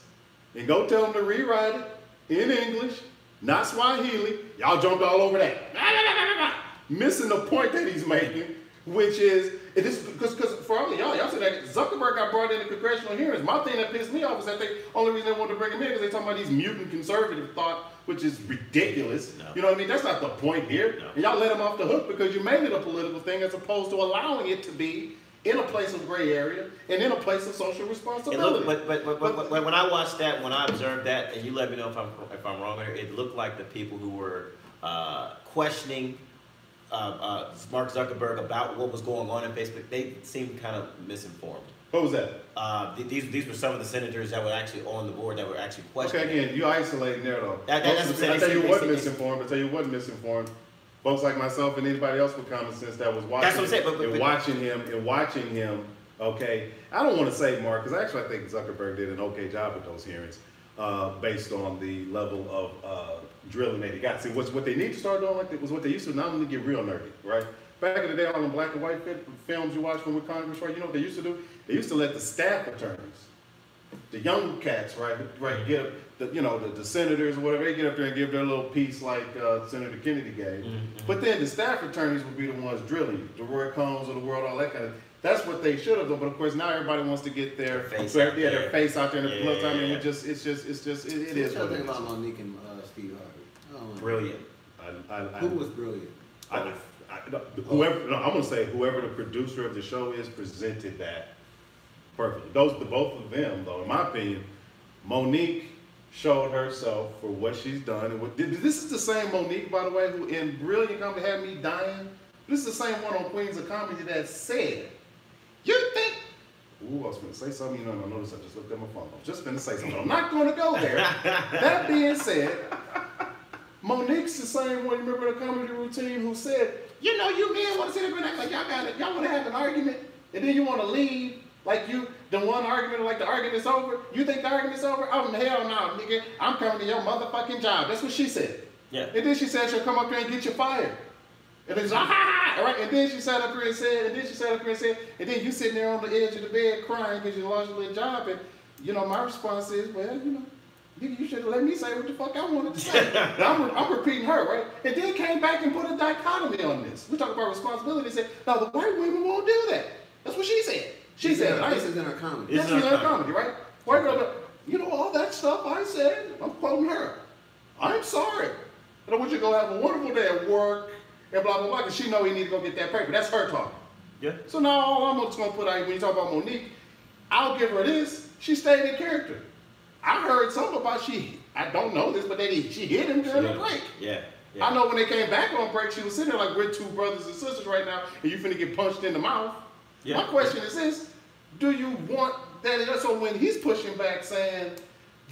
And go tell them to rewrite it in English, not Swahili. Y'all jumped all over that. Missing the point that he's making, which is, because for all of y'all said that Zuckerberg got brought into congressional hearings. My thing that pissed me off is that the only reason they wanted to bring him in because they talking about these mutant conservative thought, which is ridiculous. No. You know what I mean? That's not the point here. No. And y'all let him off the hook because you made it a political thing as opposed to allowing it to be in a place of gray area and in a place of social responsibility. But when I watched that, when I observed that, and you let me know if I'm wrong, it looked like the people who were questioning Mark Zuckerberg about what was going on in Facebook, they seemed kind of misinformed. What was that? These were some of the senators that were actually on the board that were actually questioning. Okay, again, you isolating there though. I tell you what wasn't misinformed. Folks like myself and anybody else with common sense that was watching. That's what I'm saying. Watching him. Okay, I don't want to say Mark because actually I think Zuckerberg did an okay job with those hearings, based on the level of drilling that he got. See, what they need to start doing was what they used to. Now I'm gonna get real nerdy, right? Back in the day, all the black and white films you watch from with Congress, right? You know what they used to do? They used to let the staff attorneys, the young cats, right, get up, the senators or whatever, they get up there and give their little piece like Senator Kennedy gave. Mm-hmm. But then the staff attorneys would be the ones drilling you, the Roy Combs of the world, all that kind of. That's what they should have done. But of course, now everybody wants to get their face out there. Their face out there in the plus time, and it is what it is. What you think about Monique and Steve Harvey? Brilliant. Who was brilliant? I'm gonna say whoever the producer of the show is presented that perfectly. The both of them, though, in my opinion, Monique showed herself for what she's done. And this is the same Monique, by the way, who in Brilliant Comedy had me dying. This is the same one on Queens of Comedy that said, "You think?" Ooh, I was going to say something. You know, I noticed I just looked at my phone. I was just going to say something. I'm not going to go there. That being said, Monique's the same one. You remember the comedy routine who said, "You know, you men want to sit there and act like y'all want to have an argument, and then you want to leave." Like the one argument, like the argument's over. You think the argument's over? Oh, hell no, nigga. I'm coming to your motherfucking job. That's what she said. Yeah. And then she said she'll come up there and get you fired. And then she's like, ha ha, right? And then she sat up here and said, and then you sitting there on the edge of the bed crying because you lost your little job. And, you know, my response is, well, you know, nigga, you should have let me say what the fuck I wanted to say. I'm repeating her, right? And then came back and put a dichotomy on this. We talk about responsibility. Said, no, the white women won't do that. That's what she said. She said, this is in her comedy. This is in her comedy, right? White girl, you know, all that stuff I said, I'm quoting her. I'm sorry. And I want you to go have a wonderful day at work and blah, blah, blah, because she know he need to go get that paper. That's her talking. Yeah. So now all I'm just going to put out, when you talk about Monique, I'll give her this. She stayed in character. I heard something about I don't know this, but she hit him during the break. Yeah. I know when they came back on break, she was sitting there like, we're two brothers and sisters right now, and you finna get punched in the mouth. Yeah. My question is this, do you want that? So when he's pushing back saying,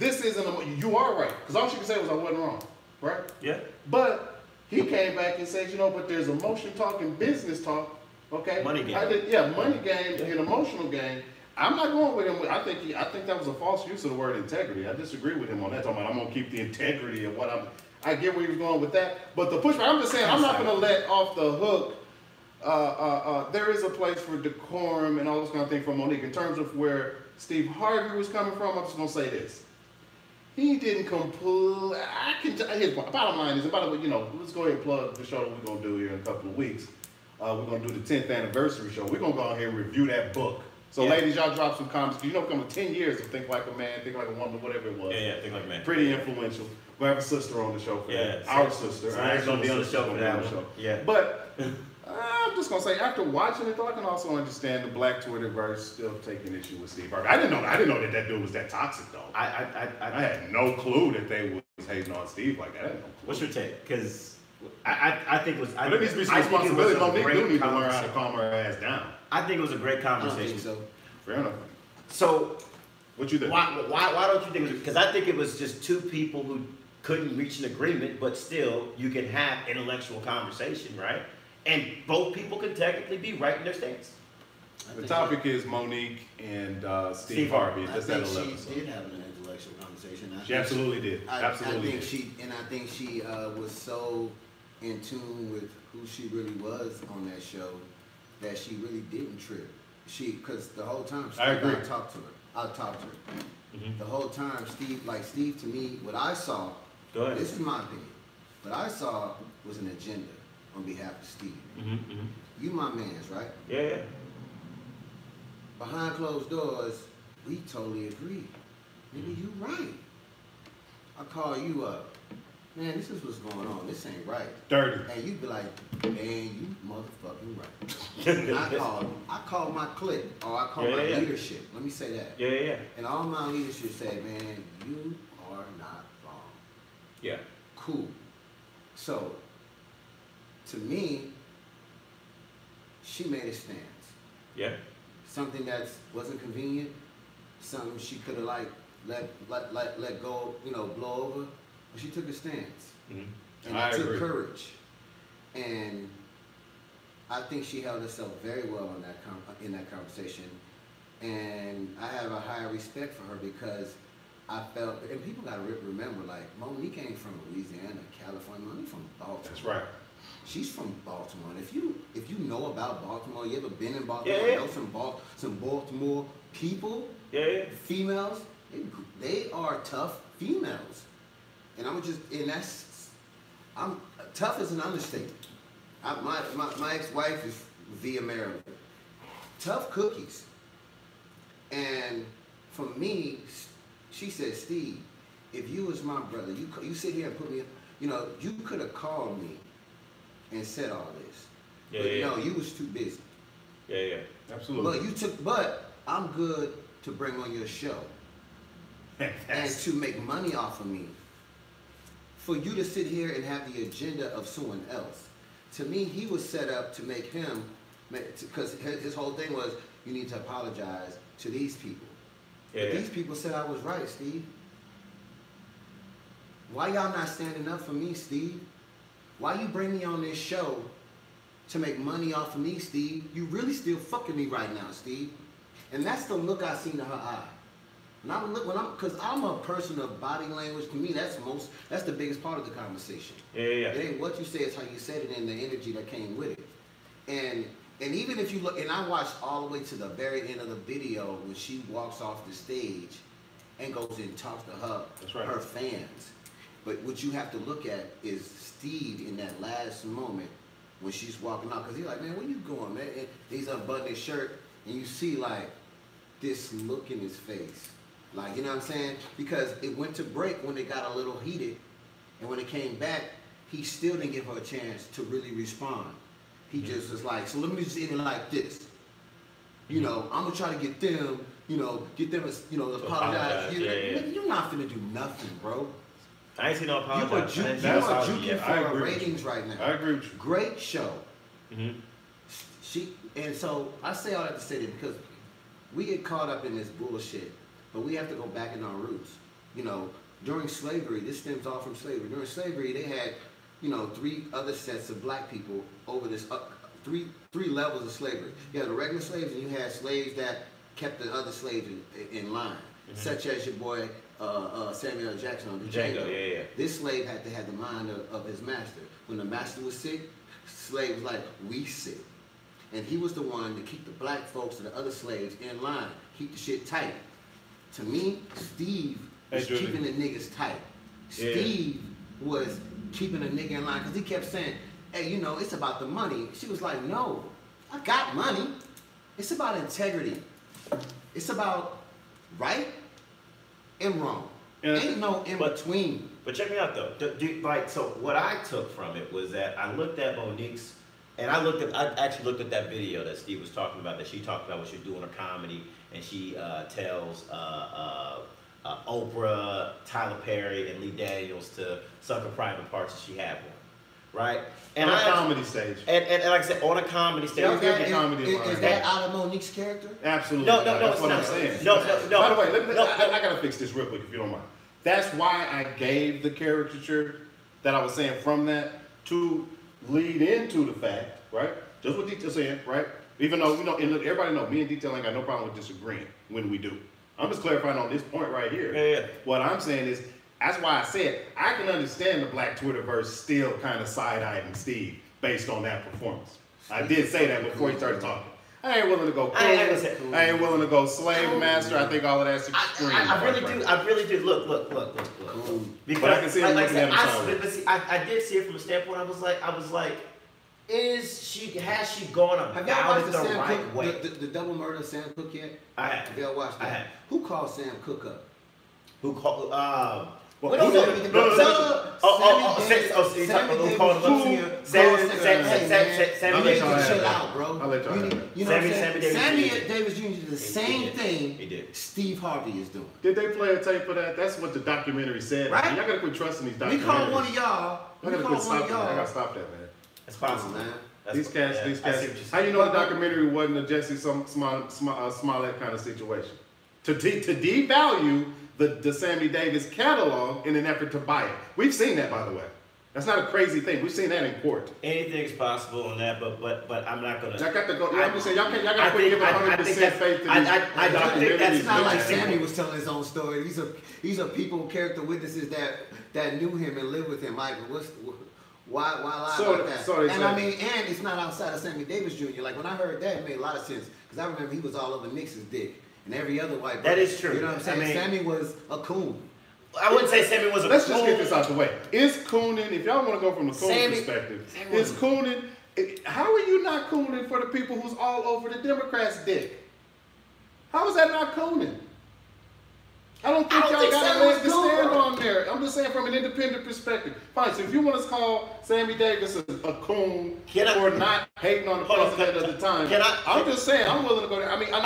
this isn't, you are right. Because all she could say was, I wasn't wrong, right? Yeah. But he came back and said, you know, but there's emotion talk and business talk, okay? Money game. Money game and emotional game. I'm not going with him. I think that was a false use of the word integrity. I disagree with him on that. I'm going to keep the integrity of what I get where he was going with that. But the pushback, I'm just saying, I'm not going to let off the hook. There is a place for decorum and all this kind of thing for Monique. In terms of where Steve Harvey was coming from, I'm just going to say this. He didn't complete, his bottom line is, and by the way, you know, let's go ahead and plug the show that we're going to do here in a couple of weeks. We're going to do the 10th anniversary show. We're going to go ahead and review that book. So ladies, y'all drop some comments. You know, coming 10 years of Think Like a Man, Think Like a Woman, whatever it was. Yeah, Think Like a Man. Pretty influential. We'll have a sister on the show for that. Our sister. So I'm going to be on the show for that one. Yeah. But I'm just going to say, after watching it, though, I can also understand the Black Twitterverse still taking issue with Steve Harvey. I didn't know that dude was that toxic, though. I had no clue that they was hating on Steve like that. I had no clue. What's your take? Because I think it was. There needs to be some responsibility. Monique do need to learn how to calm her ass down. I think it was a great conversation. So. Fair enough. So, what you think? Why don't you think? Because I think it was just two people who couldn't reach an agreement, but still you can have intellectual conversation, right? And both people can technically be right in their stance. The topic is Monique and Steve Harvey. I think she did have an intellectual conversation. She absolutely did. I think she was so in tune with who she really was on that show that she really didn't trip. Because the whole time, I talked to her. Mm-hmm. The whole time, Steve to me, what I saw, this is my opinion, what I saw was an agenda on behalf of Steve. Mm-hmm, mm-hmm. You my mans, right? Yeah. Behind closed doors, we totally agree. Nigga, you right. I call you up. Man, this is what's going on. This ain't right. Dirty. And you be like, man, you motherfucking right. And I call my clique, or I call my leadership. Let me say that. Yeah. And all my leadership say, man, you are not wrong. Yeah. Cool. So, to me, she made a stance. Yeah. Something that wasn't convenient, something she could have let go, you know, blow over. But she took a stance, and it took courage, and I think she held herself very well in that conversation, and I have a higher respect for her because I felt, and people got to remember, like Monique ain't from Louisiana, California. Monique from Baltimore. That's right. She's from Baltimore. And if you know about Baltimore, you ever been in Baltimore? Know some Baltimore people, females. They are tough females. And tough is an understatement. My ex-wife is via Maryland. tough cookies. And for me, she said, Steve, if you was my brother, you sit here and put me, you know, you could have called me and said all this. No, you was too busy. Yeah. Absolutely. But I'm good to bring on your show and to make money off of me. For you to sit here and have the agenda of someone else. To me, he was set up to make him, because his whole thing was, you need to apologize to these people. But these people said I was right, Steve. Why y'all not standing up for me, Steve? Why you bring me on this show to make money off of me, Steve? You really still fucking me right now, Steve. And that's the look I seen in her eye. Because I'm a person of body language. To me, that's the biggest part of the conversation. Yeah. It ain't what you say, it's how you said it and the energy that came with it. And even if you look, and I watched all the way to the very end of the video when she walks off the stage and goes and talks to her fans. But what you have to look at is Steve in that last moment when she's walking out, because he's like, man, where you going, man? And he's unbuttoning his shirt, and you see like this look in his face. Like, you know what I'm saying? Because it went to break when it got a little heated, and when it came back, he still didn't give her a chance to really respond. He just was like, so let me just end it like this. You know, I'm gonna try to get them, apologize. You're not finna do nothing, bro. I ain't seen no apologize. You are juking for ratings right now. I agree with you. Great show. And so I say all that to say that because we get caught up in this bullshit, but we have to go back in our roots. You know, during slavery, this stems all from slavery. During slavery, they had, 3 other sets of black people over this, three levels of slavery. You had the regular slaves, and you had slaves that kept the other slaves in line, such as your boy Samuel L. Jackson on the Django. Yeah. This slave had to have the mind of his master. When the master was sick, slave was like, we sick. And he was the one to keep the black folks and the other slaves in line, keep the shit tight. To me, Steve was keeping the niggas tight. Steve was keeping a nigga in line because he kept saying, hey, it's about the money. She was like, no, I got money. It's about integrity. It's about right and wrong. Ain't no in between. But check me out though. So what I took from it was that I looked at Monique's, and I actually looked at that video that Steve was talking about, that she talked about when she was doing her comedy, and she tells Oprah, Tyler Perry, and Lee Daniels to suck her private parts if she had one. Right? And on a comedy stage. And like I said, on a comedy stage. Is that out of Monique's character? Absolutely. No, that's what I'm saying. No. By the way, I gotta fix this real quick if you don't mind. That's why I gave the caricature that I was saying from that to lead into the fact, right? Just what Detail's saying, right? Even though, and look, everybody know me and Detail ain't got no problem with disagreeing when we do. I'm just clarifying on this point right here. Yeah. What I'm saying is, that's why I said I can understand the Black Twitterverse still kind of side-eyeing Steve based on that performance. I did say that before he started talking. I ain't willing to go cool. I ain't willing to go slave master. I think all of that's extreme. I really do. Look. Because but I can see him looking at him. But see, I did see it from a standpoint. I was like, has she gone about it the right way? The double murder of Sam Cooke yet? I have. Have y'all watched that? I have. Who called Sam Cooke up? Who called? So you talking about who called him up? Sammy chill out, bro. I'll let y'all have it. Sammy Davis Jr. did the same thing He did. Steve Harvey is doing. Did they play a tape for that? That's what the documentary said. Right? Y'all gotta quit trusting these documentaries. We called one of y'all. I gotta stop that, man. That's possible, man. These cats. How you know the documentary wasn't a Jesse Smollett kind of situation? To devalue the Sammy Davis catalog in an effort to buy it. We've seen that, by the way. That's not a crazy thing. We've seen that in court. Anything's possible on that, but I'm not gonna. I got to go. I'm just saying, y'all got to quit giving 100% faith to these documentaries. It's not like Sammy was telling his own story. These are people, character witnesses that knew him and lived with him. Like, why lie about that? And it's not outside of Sammy Davis Jr. Like, when I heard that, it made a lot of sense. Because I remember he was all over Nix's dick and every other white brother. That is true. You know what I'm saying? Sammy was a coon. I wouldn't say Sammy was a coon. Let's just get this out the way. Is cooning, if y'all want to go from the coon perspective, is cooning How are you not cooning for the people who's all over the Democrats' dick? How is that not cooning? I don't think y'all got a leg to stand on there. I'm just saying from an independent perspective. Fine, so if you want to call Sammy Davis a coon for not hating on the president at the time, I'm just saying I'm willing to go there. I mean, I'm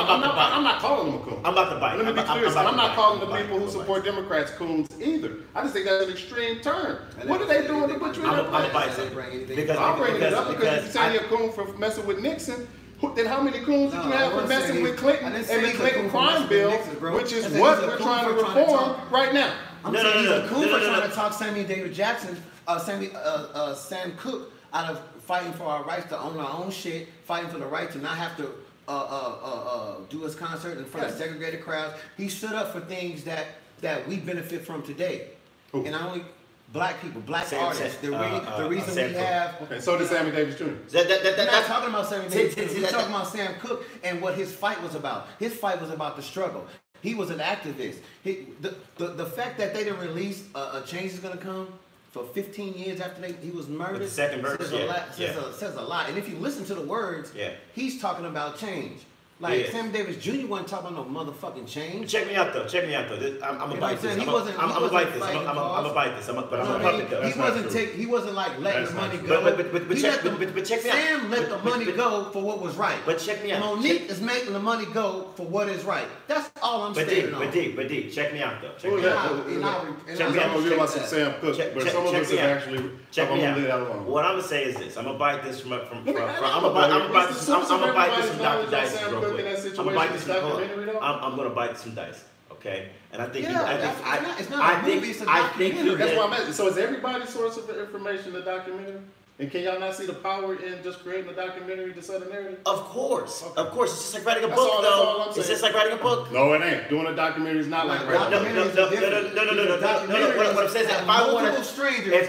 not calling him a coon. I'm about to bite. Let me be clear. I'm not calling the people who support Democrats coons either. I just think that's an extreme term. What are they doing to put you in that place? I'm bringing it up because you say you're a coon for messing with Nixon. Then how many coons did you have for messing with Clinton and the Clinton crime bill, which is what we're trying to reform right now? I'm saying he's a coon for trying to talk Sammy Davis Jackson, Sam Cooke out of fighting for our rights to own our own shit, fighting for the right to not have to do his concert in front of segregated crowds. He stood up for things that we benefit from today. Ooh. And not only black people, black artists. The reason we have. Okay, so did Sammy Davis Jr. We're not talking about Sammy Davis. We're talking about Sam Cooke and what his fight was about. His fight was about the struggle. He was an activist. The fact that they didn't release a change is going to come for 15 years after he was murdered. The second verse, says a lot. And if you listen to the words, he's talking about change. Like Sam Davis Jr. wasn't talking about no motherfucking change. Check me out though. I'm gonna bite this. I'm gonna bite this. I'm gonna bite this. But I'm gonna puppet though. He wasn't like letting the money go. But check me out. Sam let the money go for what was right. But check me out. Monique is making the money go for what is right. That's all I'm saying. But D, check me out though. Check me out. I'm gonna give us some Sam Cooke, but some of us have actually. Check me out. What I'm gonna say is this. I'm gonna bite this from. I'm gonna bite this from Dr. Dice. I'm gonna bite some dice, okay? And I think it's not a movie, it's a documentary. That's why I'm asking. So is everybody's source of information a documentary? And can y'all not see the power in just creating a documentary to set a narrative? Of course, of course. It's just like writing a book, though. It's just like writing a book. No, it ain't. Doing a documentary is not like writing a book. No. What I'm saying is that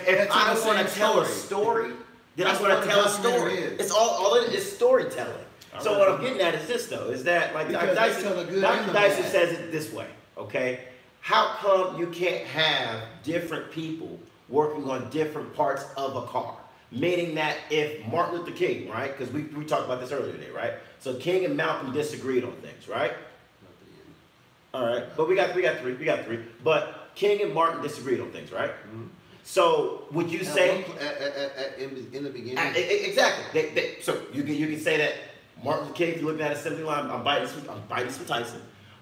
if I want to tell a story, then I'm going to tell a story. It's all it is storytelling. So what I'm getting at is this though, is that like Dr. Dyson says it this way, okay? How come you can't have different people working on different parts of a car? Meaning that if Martin Luther King, right? Because we talked about this earlier today, right? So King and Malcolm disagreed on things, right? All right, but we got three. But King and Martin disagreed on things, right? Mm-hmm. So would you say in the beginning? Exactly. So you can say that Martin Luther King, if you're looking at assembly line, I'm biting some Tyson.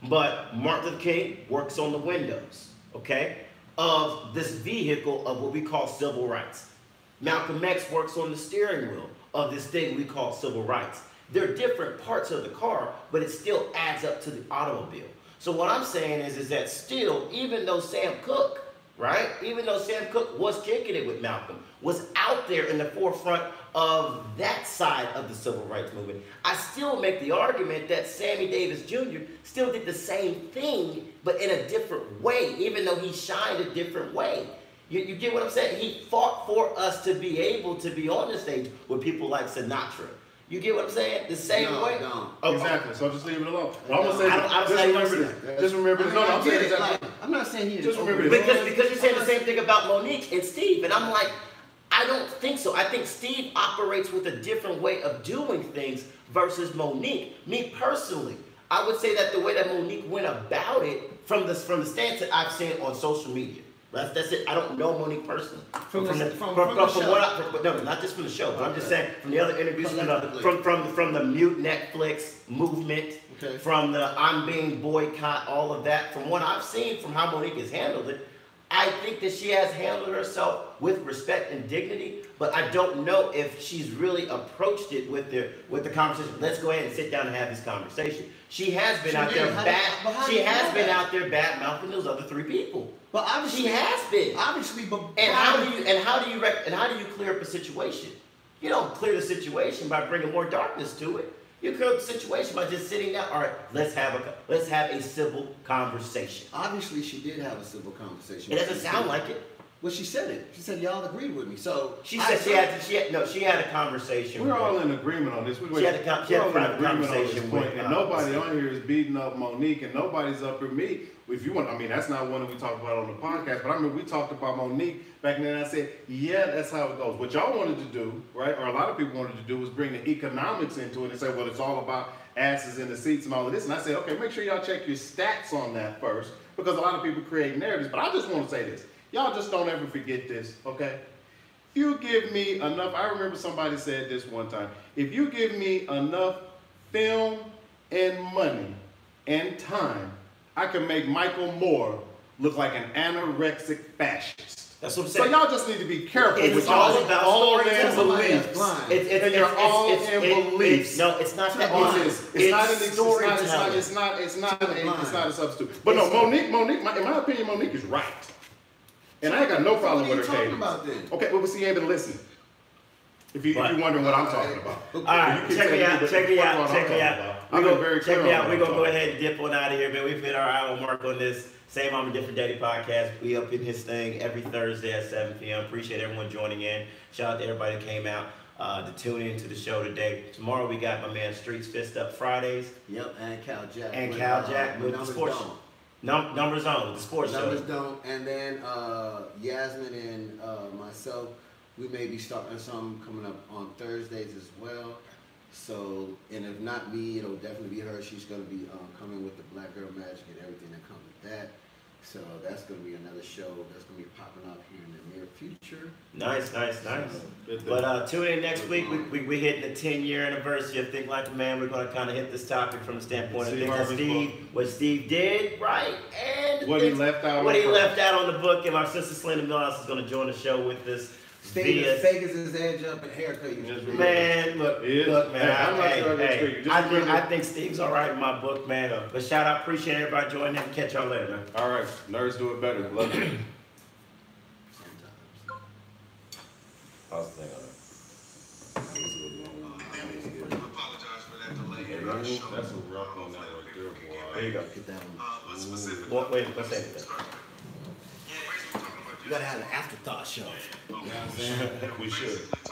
But Martin Luther King works on the windows, okay, of this vehicle of what we call civil rights. Malcolm X works on the steering wheel of this thing we call civil rights. They're different parts of the car, but it still adds up to the automobile. So what I'm saying is that still, even though Sam Cooke, right, even though Sam Cooke was kicking it with Malcolm, was out there in the forefront of that side of the civil rights movement, I still make the argument that Sammy Davis Jr. still did the same thing, but in a different way, even though he shined a different way. You get what I'm saying? He fought for us to be able to be on the stage with people like Sinatra. You get what I'm saying? The same way? No. Exactly. So just leave it alone. I'm going to say, just remember this. No, I'm saying exactly. I'm not saying he just remember this. Because you're saying the same thing about Monique and Steve, and I'm like, I don't think so. I think Steve operates with a different way of doing things versus Monique. Me personally, I would say that the way that Monique went about it from the stance that I've seen on social media. That's it. I don't know Monique personally. From the show. No, not just from the show. But I'm just saying from the other interviews, from the mute Netflix movement, from the I'm being boycott, all of that. From what I've seen, from how Monique has handled it, I think that she has handled herself with respect and dignity. But I don't know if she's really approached it with the conversation. Let's go ahead and sit down and have this conversation. She has been out there out there bad mouthing those other three people. But obviously she has been. Obviously, but how do you clear up a situation? You don't clear the situation by bringing more darkness to it. You clear up the situation by just sitting down. All right, let's have a civil conversation. Obviously, she did have a civil conversation. It doesn't sound like it. Well, she said it. She said y'all agreed with me. So she said she had a conversation. We're all in agreement on this. She had a private conversation with and nobody on here is beating up Monique, and nobody's up for me. if you want, I mean, that's not one that we talked about on the podcast, but I remember we talked about Monique back then. And I said, yeah, that's how it goes. What y'all wanted to do, right, or a lot of people wanted to do, was bring the economics into it and say, well, it's all about asses in the seats and all of this. And I said, okay, make sure y'all check your stats on that first, because a lot of people create narratives. But I just want to say this. Y'all just don't ever forget this, okay? If you give me enough, I remember somebody said this one time, if you give me enough film and money and time, I can make Michael Moore look like an anorexic fascist. That's what I'm saying. So y'all just need to be careful It's with all y'all about all in storytelling. beliefs. And you're all in beliefs. No, it's not that. It's not a substitute. But no, Monique, in my opinion, Monique is right. And I ain't got no problem with her cadence. Okay, well, see, you ain't been listening. If you're wondering what I'm talking about. All right, check me out. We're going to go ahead and dip on out of here, man. We've hit our hour mark on this Same I'm a Different Daddy podcast. We up in this thing every Thursday at 7 p.m. Appreciate everyone joining in. Shout out to everybody that came out to tune into the show today. Tomorrow we got my man Streets Fist Up Fridays. Yep, and Cal Jack. And Cal Jack with the sports. Numbers on, the sports show. Numbers don't. And then Yasmin and myself, we may be starting something coming up on Thursdays as well. So, and if not me, it'll definitely be her. She's going to be coming with the Black Girl Magic and everything that comes with that. So that's going to be another show that's going to be popping up here in the near future. Nice. But tune in next week. We're hitting the 10-year anniversary of Think Like a Man. We're going to kind of hit this topic from the standpoint of what Steve did, right? And what he left out on the book. And our sister Selena Milhouse is going to join the show with us. Steve as fake as his edge up and haircut. Man, look, man. I think Steve's all right in my book, man. But shout out, appreciate everybody joining in. Catch y'all later, man. All right, nerds do it better. Love you. That's a rough one right there, boy. There you go. Get that one. Wait, let's say it. You gotta have an afterthought show. You know what I'm saying? We should.